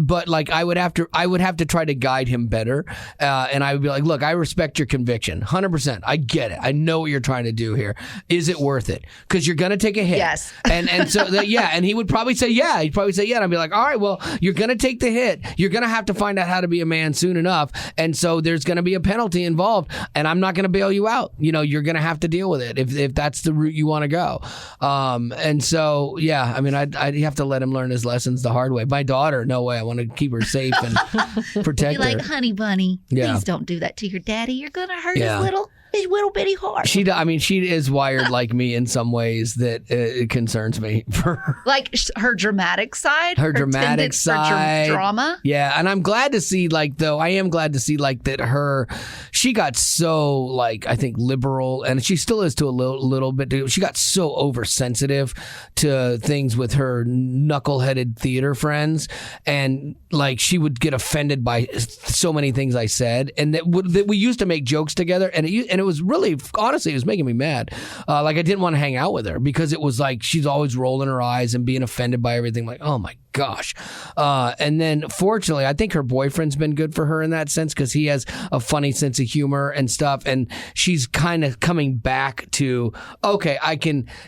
[SPEAKER 1] but like I would have to try to guide him better, and I would be like, look, I respect your conviction, 100%. I get it. I know what you're trying to do here. Is it worth it? Because you're gonna take a hit.
[SPEAKER 3] Yes.
[SPEAKER 1] And so and he would probably say yeah. He'd probably say yeah, and I'd be like, all right, well, you're gonna take the hit. You're gonna have to find out how to be a man soon enough, and so there's gonna be a penalty involved, and I'm not gonna bail you out. You know, you're gonna have to deal with it if that's the route you want to go. And so I mean, I'd have to let him learn his lessons the hard way. My daughter, no way. I want to keep her safe and protect her.
[SPEAKER 3] Be like, honey bunny, please don't do that to your daddy. You're gonna hurt his little bitty heart.
[SPEAKER 1] She is wired like me in some ways that it concerns me.
[SPEAKER 3] Like her dramatic side,
[SPEAKER 1] her dramatic side,
[SPEAKER 3] for drama.
[SPEAKER 1] Yeah, and I'm glad to see I am glad to see that she got so like I think liberal, and she still is to a little bit. She got so oversensitive to things with her knuckleheaded theater friends, and like she would get offended by so many things I said, and that we used to make jokes together, and it was really, honestly, it was making me mad. Like I didn't want to hang out with her because it was like she's always rolling her eyes and being offended by everything. Like, oh my gosh. And then fortunately, I think her boyfriend's been good for her in that sense because he has a funny sense of humor and stuff. And she's kind of coming back to, okay,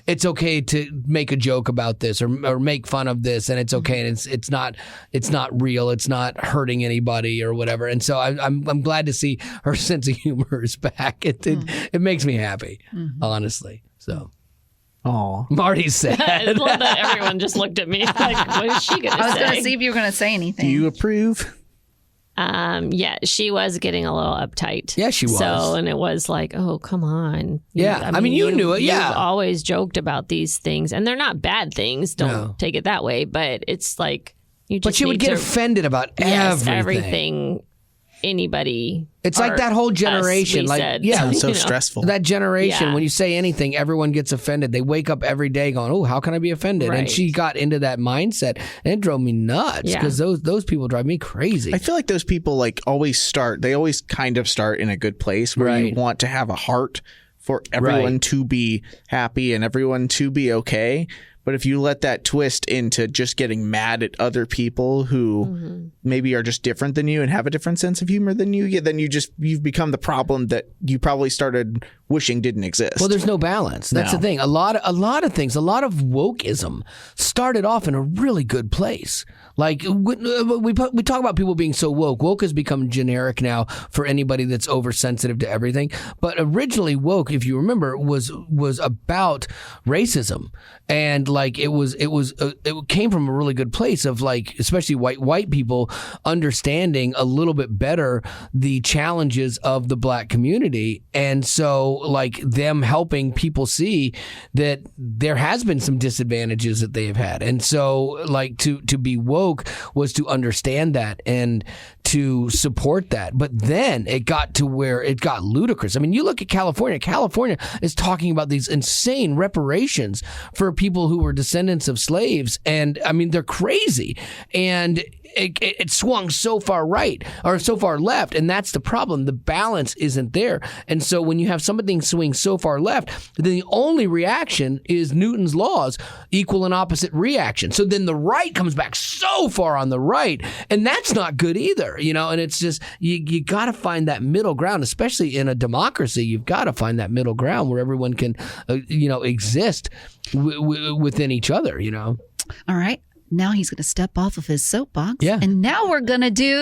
[SPEAKER 1] it's okay to make a joke about this or make fun of this, and it's okay. And it's not real. It's not hurting anybody or whatever. And so I'm glad to see her sense of humor is back. It makes me happy, honestly. So.
[SPEAKER 4] Oh,
[SPEAKER 1] Marty's sad.
[SPEAKER 2] I love that everyone just looked at me like, what is she going to say?
[SPEAKER 3] I was going to see if you were going to say anything.
[SPEAKER 4] Do you approve?
[SPEAKER 2] Yeah, she was getting a little uptight.
[SPEAKER 1] Yeah, she was.
[SPEAKER 2] So, and it was like, oh, come on.
[SPEAKER 1] I mean, you knew it. Yeah.
[SPEAKER 2] You've always joked about these things, and they're not bad things. Don't take it that way. But it's like, you just
[SPEAKER 1] But she would get offended about everything.
[SPEAKER 2] Anybody.
[SPEAKER 1] It's like that whole generation.
[SPEAKER 4] Sounds so stressful.
[SPEAKER 1] That generation, when you say anything, everyone gets offended. They wake up every day going, oh, how can I be offended?
[SPEAKER 2] Right.
[SPEAKER 1] And she got into that mindset, and it drove me nuts because those people drive me crazy.
[SPEAKER 4] I feel like those people they always kind of start in a good place where you want to have a heart for everyone to be happy and everyone to be okay. But if you let that twist into just getting mad at other people who maybe are just different than you and have a different sense of humor than you, then you've become the problem that you probably started wishing didn't exist.
[SPEAKER 1] Well, there's no balance. That's the thing. A lot of things, a lot of wokeism started off in a really good place. Like we talk about people being so woke. Woke has become generic now for anybody that's oversensitive to everything. But originally, woke, if you remember, was about racism, and like it came from a really good place of like, especially white people understanding a little bit better the challenges of the black community, and so like them helping people see that there has been some disadvantages that they have had, and so like to be woke was to understand that and to support that. But then it got to where it got ludicrous. I mean, you look at California. California is talking about these insane reparations for people who were descendants of slaves. And I mean, they're crazy. And it swung so far right or so far left. And that's the problem. The balance isn't there. And so when you have something swing so far left, then the only reaction is Newton's laws, equal and opposite reaction. So then the right comes back so far on the right, and that's not good either, and it's just, you got to find that middle ground, especially in a democracy. You've got to find that middle ground where everyone can, exist within each other,
[SPEAKER 3] All right. now he's going to step off of his soapbox.
[SPEAKER 1] Yeah.
[SPEAKER 3] And now we're going to do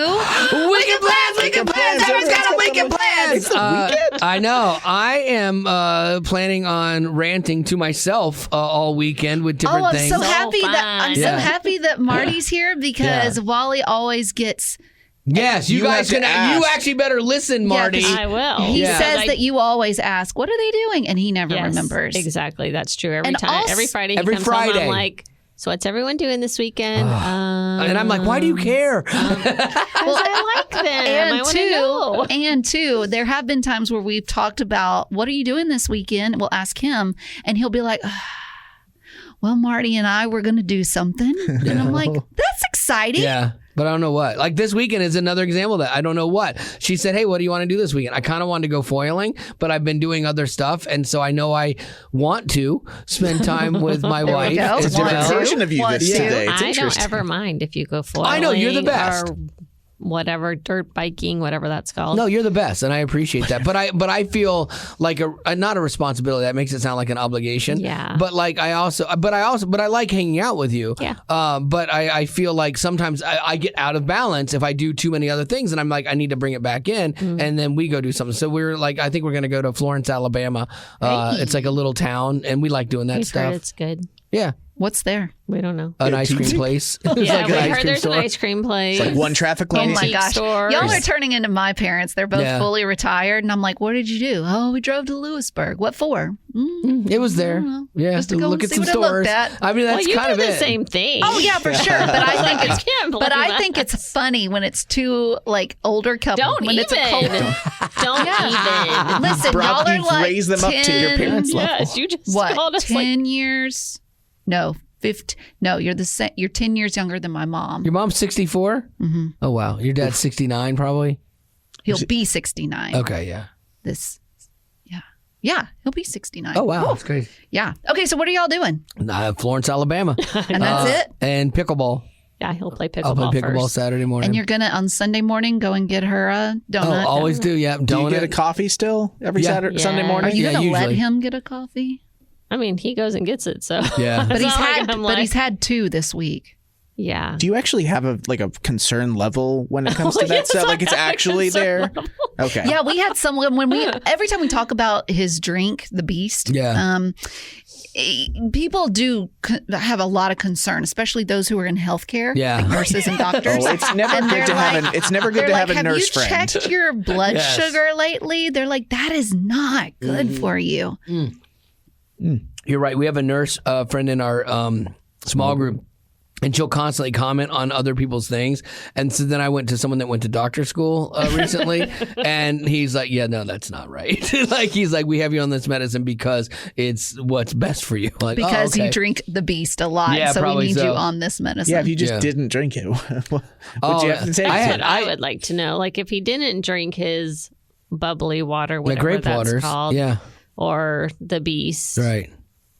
[SPEAKER 1] Wicked plans. Everyone's got a wicked plans.
[SPEAKER 4] It's the weekend.
[SPEAKER 1] I know. I am planning on ranting to myself all weekend with different things.
[SPEAKER 3] I'm so happy
[SPEAKER 2] fun.
[SPEAKER 3] so happy that Marty's here because Wally always gets.
[SPEAKER 1] Yes, you guys can. You actually better listen, Marty.
[SPEAKER 2] I will.
[SPEAKER 3] He says that you always ask, "What are they doing?" and he never remembers.
[SPEAKER 2] Exactly, that's true. Every
[SPEAKER 3] And
[SPEAKER 2] time,
[SPEAKER 3] also-
[SPEAKER 2] every Friday,
[SPEAKER 1] Every
[SPEAKER 2] he comes home,
[SPEAKER 1] Friday.
[SPEAKER 2] I'm like, "So what's everyone doing this weekend?"
[SPEAKER 1] And I'm like, why do you care?
[SPEAKER 2] Well, I like them. I want to know.
[SPEAKER 3] And two, there have been times where we've talked about what are you doing this weekend. We'll ask him, and he'll be like, "Well, Marty and I were going to do something," and I'm like, "That's exciting."
[SPEAKER 1] Yeah. But I don't know what. Like this weekend is another example of that. I don't know what. She said, hey, what do you want to do this weekend? I kind of wanted to go foiling, but I've been doing other stuff. And so I know I want to spend time with my wife.
[SPEAKER 3] go.
[SPEAKER 4] It's a different version of you this today. It's
[SPEAKER 2] I don't
[SPEAKER 4] interesting.
[SPEAKER 2] ever mind if you go foiling.
[SPEAKER 1] I know, you're the best.
[SPEAKER 2] Or whatever, dirt biking, whatever that's called.
[SPEAKER 1] No, you're the best, and I appreciate that. But I feel like not a responsibility. That makes it sound like an obligation.
[SPEAKER 2] Yeah.
[SPEAKER 1] But like I like hanging out with you.
[SPEAKER 2] Yeah.
[SPEAKER 1] But I feel like sometimes I get out of balance if I do too many other things, and I'm like I need to bring it back in, and then we go do something. So we're like I think we're gonna go to Florence, Alabama. It's like a little town, and we like doing that
[SPEAKER 2] We've
[SPEAKER 1] stuff.
[SPEAKER 2] heard it's good.
[SPEAKER 1] Yeah.
[SPEAKER 3] What's there?
[SPEAKER 2] We don't know.
[SPEAKER 1] An ice cream place. It's
[SPEAKER 2] Yeah,
[SPEAKER 1] like
[SPEAKER 2] we
[SPEAKER 1] an ice
[SPEAKER 2] heard
[SPEAKER 1] cream
[SPEAKER 2] there's
[SPEAKER 1] store.
[SPEAKER 2] an ice cream place.
[SPEAKER 4] Like one traffic light.
[SPEAKER 3] Oh my
[SPEAKER 2] Antique
[SPEAKER 3] gosh.
[SPEAKER 2] stores.
[SPEAKER 3] Y'all are turning into my parents. They're both
[SPEAKER 1] Yeah.
[SPEAKER 3] fully retired. And I'm like, what did you do? Oh, we drove to Lewisburg. What for?
[SPEAKER 1] It was there. Yeah.
[SPEAKER 3] Just to go
[SPEAKER 1] look
[SPEAKER 3] and
[SPEAKER 1] at
[SPEAKER 3] see
[SPEAKER 1] some
[SPEAKER 3] what I
[SPEAKER 1] stores.
[SPEAKER 3] looked at.
[SPEAKER 1] I mean, that's
[SPEAKER 2] well, you
[SPEAKER 1] kind
[SPEAKER 2] do
[SPEAKER 1] of
[SPEAKER 2] the
[SPEAKER 1] it.
[SPEAKER 2] same thing.
[SPEAKER 3] Oh yeah, for sure. But I think it's
[SPEAKER 2] can't believe
[SPEAKER 3] but I
[SPEAKER 2] that.
[SPEAKER 3] think it's funny when it's two like older couples.
[SPEAKER 2] Don't
[SPEAKER 3] when
[SPEAKER 2] even.
[SPEAKER 3] it's a couple.
[SPEAKER 2] Don't even.
[SPEAKER 3] Listen,
[SPEAKER 4] Brock,
[SPEAKER 3] y'all are
[SPEAKER 4] you've
[SPEAKER 3] like
[SPEAKER 4] raised them up to your
[SPEAKER 3] 10
[SPEAKER 4] parents' level.
[SPEAKER 2] Yes, you just
[SPEAKER 3] What?
[SPEAKER 2] called us
[SPEAKER 3] 10 years? No, 15. No, you're the same. You're 10 years younger than my mom.
[SPEAKER 1] Your mom's 64? Mm-hmm. Oh, wow. Your dad's 69 probably?
[SPEAKER 3] He'll be 69.
[SPEAKER 1] Okay, yeah.
[SPEAKER 3] Yeah, he'll be 69.
[SPEAKER 1] Oh, wow. That's crazy.
[SPEAKER 3] Yeah. Okay, so what are y'all doing?
[SPEAKER 1] Florence, Alabama.
[SPEAKER 3] And that's it?
[SPEAKER 1] And pickleball.
[SPEAKER 2] Yeah, he'll play pickleball.
[SPEAKER 1] I'll play pickleball
[SPEAKER 2] first.
[SPEAKER 1] Saturday morning.
[SPEAKER 3] And you're going to, on Sunday morning, go and get her a donut?
[SPEAKER 1] always do, yeah.
[SPEAKER 4] Do you
[SPEAKER 1] Donut.
[SPEAKER 4] get a coffee still every
[SPEAKER 1] Yeah.
[SPEAKER 4] Saturday,
[SPEAKER 2] Yeah.
[SPEAKER 4] Sunday
[SPEAKER 3] Are
[SPEAKER 4] morning?
[SPEAKER 3] you
[SPEAKER 1] Yeah,
[SPEAKER 3] going to let
[SPEAKER 1] usually.
[SPEAKER 3] him get a coffee?
[SPEAKER 2] I mean, he goes and gets it, so.
[SPEAKER 1] Yeah.
[SPEAKER 3] But
[SPEAKER 2] It's
[SPEAKER 3] he's
[SPEAKER 2] not like
[SPEAKER 3] had
[SPEAKER 2] I'm
[SPEAKER 3] but
[SPEAKER 2] like-
[SPEAKER 3] he's had 2 this week.
[SPEAKER 2] Yeah.
[SPEAKER 4] Do you actually have a concern level when it comes to that
[SPEAKER 2] Yes,
[SPEAKER 4] stuff?
[SPEAKER 2] I
[SPEAKER 4] Like it's
[SPEAKER 2] have a
[SPEAKER 4] actually
[SPEAKER 2] concern
[SPEAKER 4] there?
[SPEAKER 2] level.
[SPEAKER 4] Okay.
[SPEAKER 3] Yeah, we had someone when we every time we talk about his drink, the Beast.
[SPEAKER 1] Yeah.
[SPEAKER 3] People do have a lot of concern, especially those who are in healthcare,
[SPEAKER 1] Yeah.
[SPEAKER 3] like nurses and doctors.
[SPEAKER 4] Oh, it's never
[SPEAKER 3] And
[SPEAKER 4] good
[SPEAKER 3] they're
[SPEAKER 4] to have
[SPEAKER 3] like-
[SPEAKER 4] it's never good
[SPEAKER 3] They're
[SPEAKER 4] to
[SPEAKER 3] like,
[SPEAKER 4] have a nurse
[SPEAKER 3] you
[SPEAKER 4] friend.
[SPEAKER 3] checked your blood
[SPEAKER 1] Yes.
[SPEAKER 3] sugar lately? They're like, that is not good for you.
[SPEAKER 1] You're right. We have a nurse friend in our small group, and she'll constantly comment on other people's things. And so then I went to someone that went to doctor school recently, and he's like, yeah, no, that's not right. Like, he's like, we have you on this medicine because it's what's best for you. Like,
[SPEAKER 3] Because
[SPEAKER 1] okay.
[SPEAKER 3] you drink the Beast a lot,
[SPEAKER 1] Yeah,
[SPEAKER 3] so we
[SPEAKER 1] probably
[SPEAKER 3] need you
[SPEAKER 1] so.
[SPEAKER 3] on this medicine.
[SPEAKER 4] Yeah, if you just
[SPEAKER 1] Yeah.
[SPEAKER 4] didn't drink it, what
[SPEAKER 1] Oh,
[SPEAKER 4] do you have to take?
[SPEAKER 1] I
[SPEAKER 2] That's
[SPEAKER 1] had-
[SPEAKER 2] what I would like to know. Like, if he didn't drink his bubbly water,
[SPEAKER 1] Yeah,
[SPEAKER 2] whatever
[SPEAKER 1] grape
[SPEAKER 2] that's
[SPEAKER 1] waters.
[SPEAKER 2] called,
[SPEAKER 1] Yeah,
[SPEAKER 2] or the Beast.
[SPEAKER 1] right.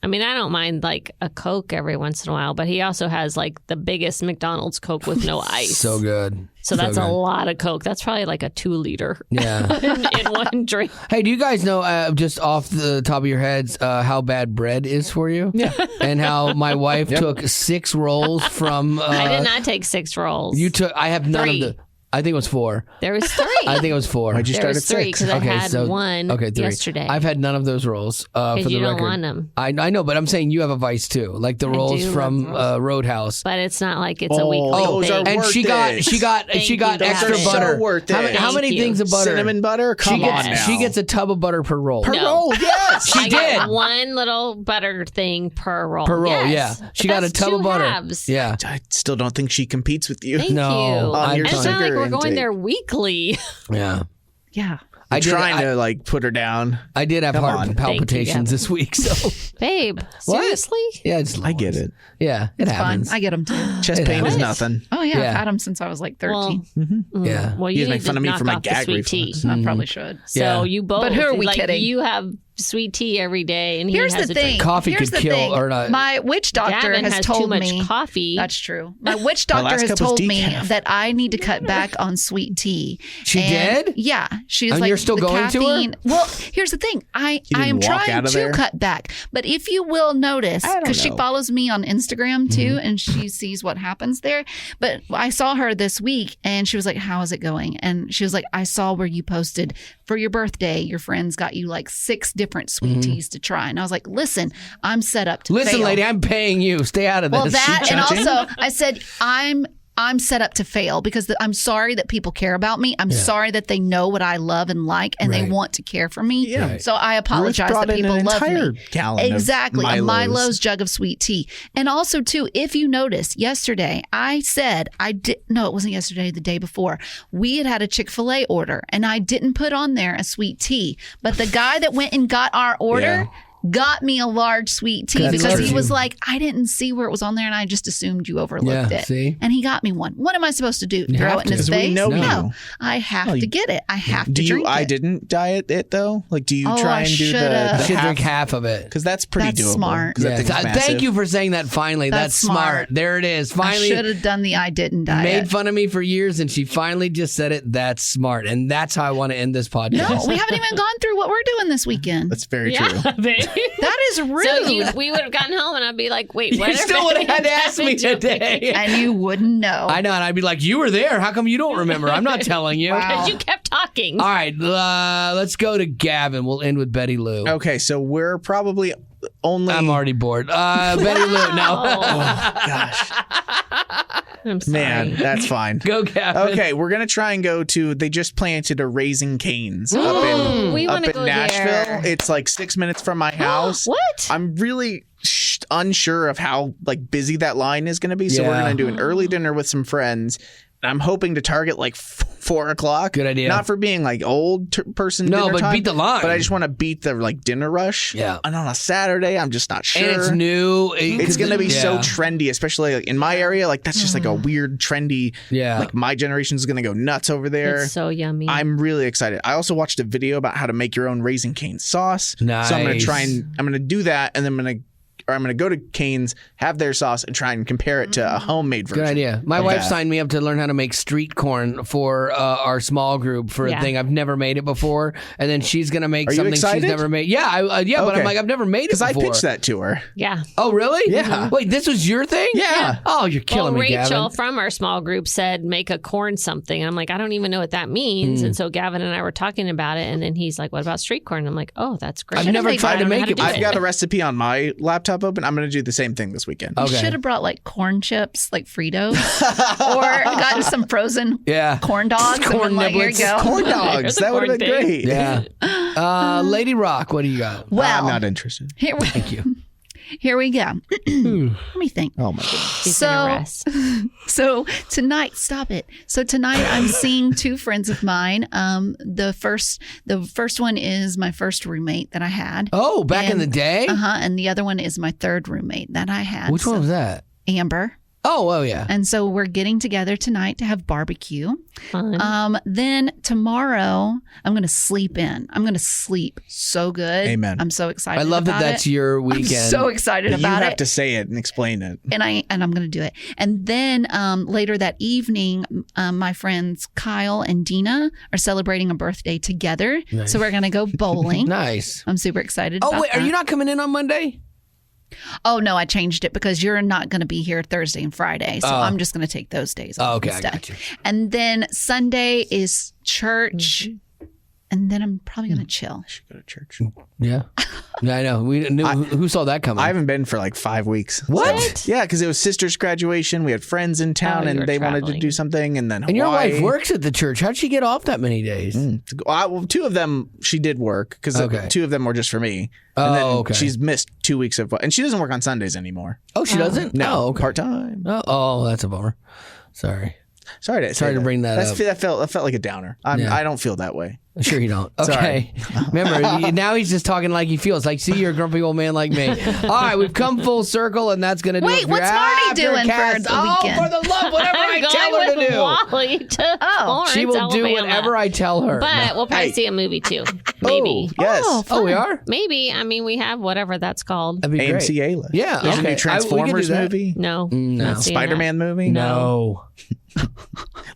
[SPEAKER 2] I mean, I don't mind like a Coke every once in a while, but he also has like the biggest McDonald's Coke with no ice.
[SPEAKER 1] So good.
[SPEAKER 2] So that's
[SPEAKER 1] good.
[SPEAKER 2] a lot of Coke. That's probably like a 2-liter
[SPEAKER 1] Yeah.
[SPEAKER 2] in one drink.
[SPEAKER 1] Hey, do you guys know, just off the top of your heads, how bad bread is for you? Yeah. And how my wife took 6 rolls from.
[SPEAKER 2] I did not take 6 rolls.
[SPEAKER 1] You took. I have none
[SPEAKER 2] 3.
[SPEAKER 1] of the. I think it was 4.
[SPEAKER 2] There was 3.
[SPEAKER 1] I think it was 4.
[SPEAKER 4] Why'd you
[SPEAKER 2] There
[SPEAKER 4] start
[SPEAKER 2] was
[SPEAKER 4] at
[SPEAKER 2] 3
[SPEAKER 4] 6?
[SPEAKER 2] because I had
[SPEAKER 1] so,
[SPEAKER 2] one
[SPEAKER 1] 3.
[SPEAKER 2] yesterday.
[SPEAKER 1] I've had none of those rolls. For the
[SPEAKER 2] you don't
[SPEAKER 1] record,
[SPEAKER 2] want 'em.
[SPEAKER 1] I know, but I'm saying you have a vice too, like the rolls
[SPEAKER 2] do
[SPEAKER 1] from
[SPEAKER 2] love rolls.
[SPEAKER 1] Roadhouse.
[SPEAKER 2] But it's not like it's a
[SPEAKER 4] Oh,
[SPEAKER 2] weekly
[SPEAKER 4] those
[SPEAKER 2] thing.
[SPEAKER 4] are
[SPEAKER 1] And
[SPEAKER 4] worth
[SPEAKER 1] she got
[SPEAKER 4] it.
[SPEAKER 1] she got
[SPEAKER 2] you. Those
[SPEAKER 1] extra
[SPEAKER 2] are so
[SPEAKER 1] butter.
[SPEAKER 4] worth
[SPEAKER 1] How,
[SPEAKER 4] it.
[SPEAKER 1] how many
[SPEAKER 2] Thank you.
[SPEAKER 1] things of butter?
[SPEAKER 4] Cinnamon butter?
[SPEAKER 1] She
[SPEAKER 4] Come
[SPEAKER 1] gets
[SPEAKER 4] on now.
[SPEAKER 1] she gets a tub of butter per roll.
[SPEAKER 4] per
[SPEAKER 2] No.
[SPEAKER 4] roll. Yes.
[SPEAKER 1] She
[SPEAKER 2] I
[SPEAKER 1] did.
[SPEAKER 2] get one little butter thing per roll.
[SPEAKER 1] Per roll,
[SPEAKER 2] Yes.
[SPEAKER 1] yeah. She
[SPEAKER 2] But
[SPEAKER 1] got a
[SPEAKER 2] that's
[SPEAKER 1] tub
[SPEAKER 2] 2
[SPEAKER 1] of butter.
[SPEAKER 2] halves.
[SPEAKER 1] Yeah.
[SPEAKER 4] I still don't think she competes with you.
[SPEAKER 2] Thank
[SPEAKER 1] No,
[SPEAKER 2] you.
[SPEAKER 1] I
[SPEAKER 2] And it's
[SPEAKER 1] don't.
[SPEAKER 2] not like we're
[SPEAKER 4] Sugar
[SPEAKER 2] going
[SPEAKER 4] intake.
[SPEAKER 2] there weekly.
[SPEAKER 1] Yeah.
[SPEAKER 3] Yeah.
[SPEAKER 1] I
[SPEAKER 4] I'm
[SPEAKER 1] did,
[SPEAKER 4] trying
[SPEAKER 1] I,
[SPEAKER 4] to like put her down.
[SPEAKER 1] I did have
[SPEAKER 4] Come
[SPEAKER 1] heart
[SPEAKER 4] on.
[SPEAKER 1] palpitations
[SPEAKER 2] Thank you,
[SPEAKER 1] this week, so
[SPEAKER 2] Babe,
[SPEAKER 1] What?
[SPEAKER 2] seriously?
[SPEAKER 1] yeah, it's
[SPEAKER 4] I get it.
[SPEAKER 1] Yeah, it
[SPEAKER 3] Fine.
[SPEAKER 1] happens.
[SPEAKER 3] I get them too.
[SPEAKER 4] Chest
[SPEAKER 1] It
[SPEAKER 4] pain is
[SPEAKER 2] happens.
[SPEAKER 4] nothing.
[SPEAKER 3] Oh, yeah.
[SPEAKER 1] Yeah.
[SPEAKER 3] I've had them since I was like 13.
[SPEAKER 1] Yeah.
[SPEAKER 2] Well,
[SPEAKER 4] You
[SPEAKER 2] you
[SPEAKER 4] guys make
[SPEAKER 2] need
[SPEAKER 4] fun
[SPEAKER 2] to
[SPEAKER 4] of me
[SPEAKER 2] knock
[SPEAKER 4] for my
[SPEAKER 2] off the
[SPEAKER 4] gag
[SPEAKER 2] sweet tea.
[SPEAKER 4] reflex.
[SPEAKER 3] I probably should.
[SPEAKER 2] So
[SPEAKER 1] Yeah.
[SPEAKER 2] you both.
[SPEAKER 3] But who are we
[SPEAKER 2] like,
[SPEAKER 3] kidding?
[SPEAKER 2] You have sweet tea every day, and he
[SPEAKER 3] Here's
[SPEAKER 2] has
[SPEAKER 3] the
[SPEAKER 2] a
[SPEAKER 3] thing.
[SPEAKER 2] drink.
[SPEAKER 1] Coffee
[SPEAKER 3] Here's
[SPEAKER 1] could
[SPEAKER 3] the
[SPEAKER 1] kill
[SPEAKER 3] thing.
[SPEAKER 1] or not.
[SPEAKER 3] My witch doctor
[SPEAKER 2] Gavin
[SPEAKER 3] has
[SPEAKER 2] has
[SPEAKER 3] told
[SPEAKER 2] too much
[SPEAKER 3] me
[SPEAKER 2] coffee.
[SPEAKER 3] That's true. My witch
[SPEAKER 4] My
[SPEAKER 3] doctor
[SPEAKER 4] last
[SPEAKER 3] has
[SPEAKER 4] cup was
[SPEAKER 3] told me
[SPEAKER 4] decaf.
[SPEAKER 3] that I need to cut back on sweet tea.
[SPEAKER 1] She did?
[SPEAKER 3] Yeah, she's
[SPEAKER 1] And
[SPEAKER 3] like,
[SPEAKER 1] you're still
[SPEAKER 3] the
[SPEAKER 1] going to her?
[SPEAKER 3] caffeine. Well, here's the thing. I
[SPEAKER 4] didn't
[SPEAKER 3] am
[SPEAKER 4] walk
[SPEAKER 3] trying
[SPEAKER 4] out of
[SPEAKER 3] to
[SPEAKER 4] there?
[SPEAKER 3] cut back, but if you will notice,
[SPEAKER 4] I don't
[SPEAKER 3] because she
[SPEAKER 4] know.
[SPEAKER 3] follows me on Instagram too,
[SPEAKER 1] Mm-hmm.
[SPEAKER 3] and she sees what happens there. But I saw her this week, and she was like, "How is it going?" And she was like, "I saw where you posted for your birthday. Your friends got you like 6 different sweet teas to try." And I was like, "Listen, I'm set up to
[SPEAKER 1] Listen,
[SPEAKER 3] fail."
[SPEAKER 1] lady, I'm paying you. Stay out of this.
[SPEAKER 3] Well, that and
[SPEAKER 4] judging?
[SPEAKER 3] also I said I'm set up to fail because I'm sorry that people care about me. I'm sorry that they know what I love and like, and they
[SPEAKER 1] Right.
[SPEAKER 3] want to care for me.
[SPEAKER 4] Yeah.
[SPEAKER 3] So I apologize
[SPEAKER 4] Ruth brought
[SPEAKER 3] that
[SPEAKER 4] in
[SPEAKER 3] people
[SPEAKER 4] an
[SPEAKER 3] love
[SPEAKER 4] entire
[SPEAKER 3] me.
[SPEAKER 4] gallon of
[SPEAKER 3] Exactly, a
[SPEAKER 4] Milo's.
[SPEAKER 3] Milo's jug of sweet tea. And also, too, if you noticed yesterday, I said no, it wasn't yesterday. The day before, we had a Chick-fil-A order, and I didn't put on there a sweet tea, but the guy that went and got our order. Got me a large sweet tea
[SPEAKER 1] Good
[SPEAKER 3] because
[SPEAKER 1] for
[SPEAKER 3] he
[SPEAKER 1] you.
[SPEAKER 3] was like, I didn't see where it was on there, and I just assumed you overlooked
[SPEAKER 1] Yeah,
[SPEAKER 3] it.
[SPEAKER 1] see?
[SPEAKER 3] And he got me one. What am I supposed to do?
[SPEAKER 1] You
[SPEAKER 3] Throw
[SPEAKER 1] have
[SPEAKER 3] it in his
[SPEAKER 1] to.
[SPEAKER 4] 'Cause we
[SPEAKER 3] face?
[SPEAKER 4] know
[SPEAKER 3] No,
[SPEAKER 4] you.
[SPEAKER 3] I have to get it. I have to
[SPEAKER 4] Do you?
[SPEAKER 3] drink
[SPEAKER 4] I
[SPEAKER 3] it.
[SPEAKER 4] didn't diet it though. Like, do you
[SPEAKER 3] Oh,
[SPEAKER 4] try
[SPEAKER 3] I
[SPEAKER 4] and do
[SPEAKER 3] shoulda.
[SPEAKER 4] the
[SPEAKER 1] You should
[SPEAKER 4] half?
[SPEAKER 1] drink half of it.
[SPEAKER 4] Because that's pretty
[SPEAKER 3] That's
[SPEAKER 4] doable.
[SPEAKER 3] smart.
[SPEAKER 4] 'Cause that
[SPEAKER 1] Yeah.
[SPEAKER 4] thing's
[SPEAKER 1] Thank
[SPEAKER 4] massive.
[SPEAKER 1] you for saying that finally. That's smart. There it is.
[SPEAKER 3] I
[SPEAKER 1] Finally,
[SPEAKER 3] should have done the I didn't diet.
[SPEAKER 1] made fun of me for years, and she finally just said it. That's smart. And that's how I want to end this podcast.
[SPEAKER 3] No, we haven't even gone through what we're doing this weekend.
[SPEAKER 4] That's very true.
[SPEAKER 2] Yeah, baby.
[SPEAKER 3] That is rude.
[SPEAKER 2] So we would have gotten home, and I'd be like, "Wait, what?"
[SPEAKER 1] You still would have had to ask me today.
[SPEAKER 3] and you wouldn't know.
[SPEAKER 1] I know, and I'd be like, "You were there. How come you don't remember?" I'm not telling you.
[SPEAKER 3] Wow.
[SPEAKER 2] Because you kept talking.
[SPEAKER 1] All right, let's go to Gavin. We'll end with Betty Lou.
[SPEAKER 4] Okay, so we're probably only.
[SPEAKER 1] I'm already bored. Betty Lou, no.
[SPEAKER 4] Oh gosh,
[SPEAKER 2] I'm sorry.
[SPEAKER 4] man, that's fine.
[SPEAKER 1] Go, Gavin.
[SPEAKER 4] Okay, we're gonna try and go to. They just planted a Raising Cane's up
[SPEAKER 2] We
[SPEAKER 4] in
[SPEAKER 2] wanna
[SPEAKER 4] up
[SPEAKER 2] go
[SPEAKER 4] in Nashville.
[SPEAKER 2] there.
[SPEAKER 4] It's like 6 minutes from my house.
[SPEAKER 2] What?
[SPEAKER 4] I'm really unsure of how like busy that line is going to be. So we're
[SPEAKER 1] Yeah.
[SPEAKER 4] going to do an early dinner with some friends. And I'm hoping to target like 4 o'clock.
[SPEAKER 1] Good idea.
[SPEAKER 4] Not for being like old person.
[SPEAKER 1] No,
[SPEAKER 4] dinner
[SPEAKER 1] but
[SPEAKER 4] time,
[SPEAKER 1] beat the line.
[SPEAKER 4] But I just want to beat the like dinner rush.
[SPEAKER 1] Yeah.
[SPEAKER 4] And on a Saturday, I'm just not sure.
[SPEAKER 1] And it's new.
[SPEAKER 4] It's going to be so
[SPEAKER 1] Yeah.
[SPEAKER 4] trendy, especially like in my area. Like that's just like a weird trendy.
[SPEAKER 1] Yeah.
[SPEAKER 4] Like my generation's going to go nuts over there.
[SPEAKER 2] It's so yummy.
[SPEAKER 4] I'm really excited. I also watched a video about how to make your own Raising Cane sauce. So I'm going to try
[SPEAKER 1] Nice.
[SPEAKER 4] and I'm going to do that, and then I'm going to go to Cane's, have their sauce, and try and compare it to a homemade version.
[SPEAKER 1] Good idea. My
[SPEAKER 4] of
[SPEAKER 1] wife
[SPEAKER 4] that.
[SPEAKER 1] signed me up to learn how to make street corn for our small group for a
[SPEAKER 2] Yeah.
[SPEAKER 1] thing. I've never made it before, and then she's gonna make
[SPEAKER 4] Are you
[SPEAKER 1] something she's
[SPEAKER 4] excited?
[SPEAKER 1] never made. Yeah, yeah, but I'm
[SPEAKER 4] Okay.
[SPEAKER 1] like, I've never made it
[SPEAKER 4] Because I
[SPEAKER 1] before.
[SPEAKER 4] pitched that to her.
[SPEAKER 2] yeah.
[SPEAKER 1] Oh, really?
[SPEAKER 4] Yeah.
[SPEAKER 1] Wait, this was your thing?
[SPEAKER 4] Yeah.
[SPEAKER 1] Oh, you're killing
[SPEAKER 2] Well,
[SPEAKER 1] me,
[SPEAKER 2] Rachel
[SPEAKER 1] Gavin.
[SPEAKER 2] from our small group said make a corn something. And I'm like, I don't even know what that means. And so Gavin and I were talking about it. And then he's like, what about street corn? I'm like, oh, that's great.
[SPEAKER 1] I've never
[SPEAKER 2] I
[SPEAKER 1] tried to
[SPEAKER 2] don't know
[SPEAKER 1] make
[SPEAKER 2] how to
[SPEAKER 1] it
[SPEAKER 2] do
[SPEAKER 1] before.
[SPEAKER 4] I've got a recipe on my laptop open. I'm going to do the same thing this weekend.
[SPEAKER 3] You
[SPEAKER 1] Okay.
[SPEAKER 3] should have brought like corn chips, like Fritos, or gotten some frozen
[SPEAKER 1] Yeah.
[SPEAKER 3] corn dogs.
[SPEAKER 1] Corn
[SPEAKER 3] and been like, here you
[SPEAKER 1] niblets.
[SPEAKER 3] go.
[SPEAKER 4] Corn
[SPEAKER 2] There's
[SPEAKER 4] dogs.
[SPEAKER 2] a
[SPEAKER 4] That would have
[SPEAKER 2] corn
[SPEAKER 4] been
[SPEAKER 2] thing.
[SPEAKER 4] great.
[SPEAKER 1] Yeah. Lady Rock, what do you got?
[SPEAKER 3] Well,
[SPEAKER 4] I'm not interested.
[SPEAKER 3] here we,
[SPEAKER 1] Thank you.
[SPEAKER 3] here we go. Let me think.
[SPEAKER 4] Oh my goodness.
[SPEAKER 2] She's
[SPEAKER 3] So-
[SPEAKER 2] gonna rest.
[SPEAKER 3] So tonight, stop it. So tonight, I'm seeing 2 friends of mine. The first one is my first roommate that I had.
[SPEAKER 1] Oh, back in
[SPEAKER 3] And-
[SPEAKER 1] the day?
[SPEAKER 3] And the other one is my third roommate that I had.
[SPEAKER 1] Which one was that?
[SPEAKER 3] Amber.
[SPEAKER 1] Oh, yeah.
[SPEAKER 3] And so we're getting together tonight to have barbecue.
[SPEAKER 2] Fun.
[SPEAKER 3] Then tomorrow, I'm going to sleep in. I'm going to sleep so good.
[SPEAKER 4] Amen.
[SPEAKER 3] I'm so excited.
[SPEAKER 1] I love that
[SPEAKER 3] about
[SPEAKER 1] that's
[SPEAKER 3] it.
[SPEAKER 1] your
[SPEAKER 3] I'm
[SPEAKER 1] weekend.
[SPEAKER 3] so excited
[SPEAKER 4] You
[SPEAKER 3] about
[SPEAKER 4] have
[SPEAKER 3] it.
[SPEAKER 4] to say it and explain it.
[SPEAKER 3] And I'm going to do it. And then later that evening, my friends Kyle and Dina are celebrating a birthday together.
[SPEAKER 1] Nice.
[SPEAKER 3] So we're going to go bowling.
[SPEAKER 1] Nice.
[SPEAKER 3] I'm super excited.
[SPEAKER 1] Oh,
[SPEAKER 3] about
[SPEAKER 1] wait, are
[SPEAKER 3] that.
[SPEAKER 1] you not coming in on Monday?
[SPEAKER 3] Oh no, I changed it because you're not going to be here Thursday and Friday, so I'm just going to take those days off.
[SPEAKER 1] Oh, okay, I
[SPEAKER 3] instead.
[SPEAKER 1] got you.
[SPEAKER 3] And then Sunday is church, and then I'm probably going to chill.
[SPEAKER 4] I should go to church.
[SPEAKER 1] Yeah. Yeah, I know. We knew who saw that coming.
[SPEAKER 4] I haven't been for like 5 weeks.
[SPEAKER 1] What?
[SPEAKER 4] Yeah, because it was sister's graduation. We had friends in town,
[SPEAKER 2] you
[SPEAKER 4] and
[SPEAKER 2] were
[SPEAKER 4] they wanted to
[SPEAKER 2] traveling.
[SPEAKER 4] do something. And then
[SPEAKER 1] And your
[SPEAKER 4] Hawaii.
[SPEAKER 1] wife works at the church. How'd she get off that many days?
[SPEAKER 4] Well, 2 of them she did work because
[SPEAKER 1] Okay.
[SPEAKER 4] 2 of them were just for me.
[SPEAKER 1] Oh,
[SPEAKER 4] And then
[SPEAKER 1] okay.
[SPEAKER 4] she's missed 2 weeks of, and she doesn't work on Sundays anymore.
[SPEAKER 1] Oh, she doesn't?
[SPEAKER 4] No,
[SPEAKER 1] Oh, okay.
[SPEAKER 4] part time.
[SPEAKER 1] Oh, that's a bummer. Sorry.
[SPEAKER 4] Sorry to
[SPEAKER 1] Sorry to bring that
[SPEAKER 4] That's-
[SPEAKER 1] up.
[SPEAKER 4] That felt like a downer.
[SPEAKER 1] Yeah.
[SPEAKER 4] I don't feel that way.
[SPEAKER 1] Sure you don't. Okay. Remember, now he's just talking like he feels. Like, see, you're a grumpy old man like me. All right, we've come full circle, and that's going to do it for
[SPEAKER 3] what's Marty doing for the weekend?
[SPEAKER 1] For the love, whatever I tell her to do.
[SPEAKER 2] Wally to Florence,
[SPEAKER 1] she will
[SPEAKER 2] Alabama.
[SPEAKER 1] do whatever I tell her.
[SPEAKER 2] But we'll probably see a movie, too. Maybe.
[SPEAKER 4] Yes.
[SPEAKER 1] Oh, we are?
[SPEAKER 2] Maybe. I mean, we have whatever that's called.
[SPEAKER 1] That'd be great.
[SPEAKER 4] AMC A-list.
[SPEAKER 1] Yeah.
[SPEAKER 4] There's going to be a Transformers movie.
[SPEAKER 2] No.
[SPEAKER 4] Spider-Man movie.
[SPEAKER 1] No.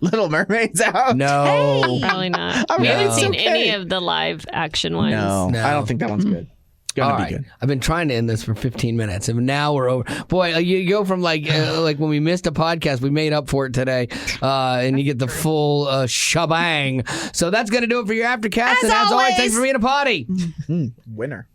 [SPEAKER 4] Little Mermaid's out.
[SPEAKER 1] No.
[SPEAKER 3] Hey.
[SPEAKER 2] Probably not.
[SPEAKER 4] I
[SPEAKER 2] We haven't
[SPEAKER 4] it's
[SPEAKER 2] seen
[SPEAKER 4] okay.
[SPEAKER 2] any of the live action ones.
[SPEAKER 4] No, I don't think that one's good. Gonna be good.
[SPEAKER 1] I've been trying to end this for 15 minutes, and now we're over. Boy, you go from like when we missed a podcast, we made up for it today, and you get the full shebang. So that's going to do it for your Aftercast.
[SPEAKER 3] As
[SPEAKER 1] and as always,
[SPEAKER 3] always,
[SPEAKER 1] thanks for being a potty.
[SPEAKER 4] Winner.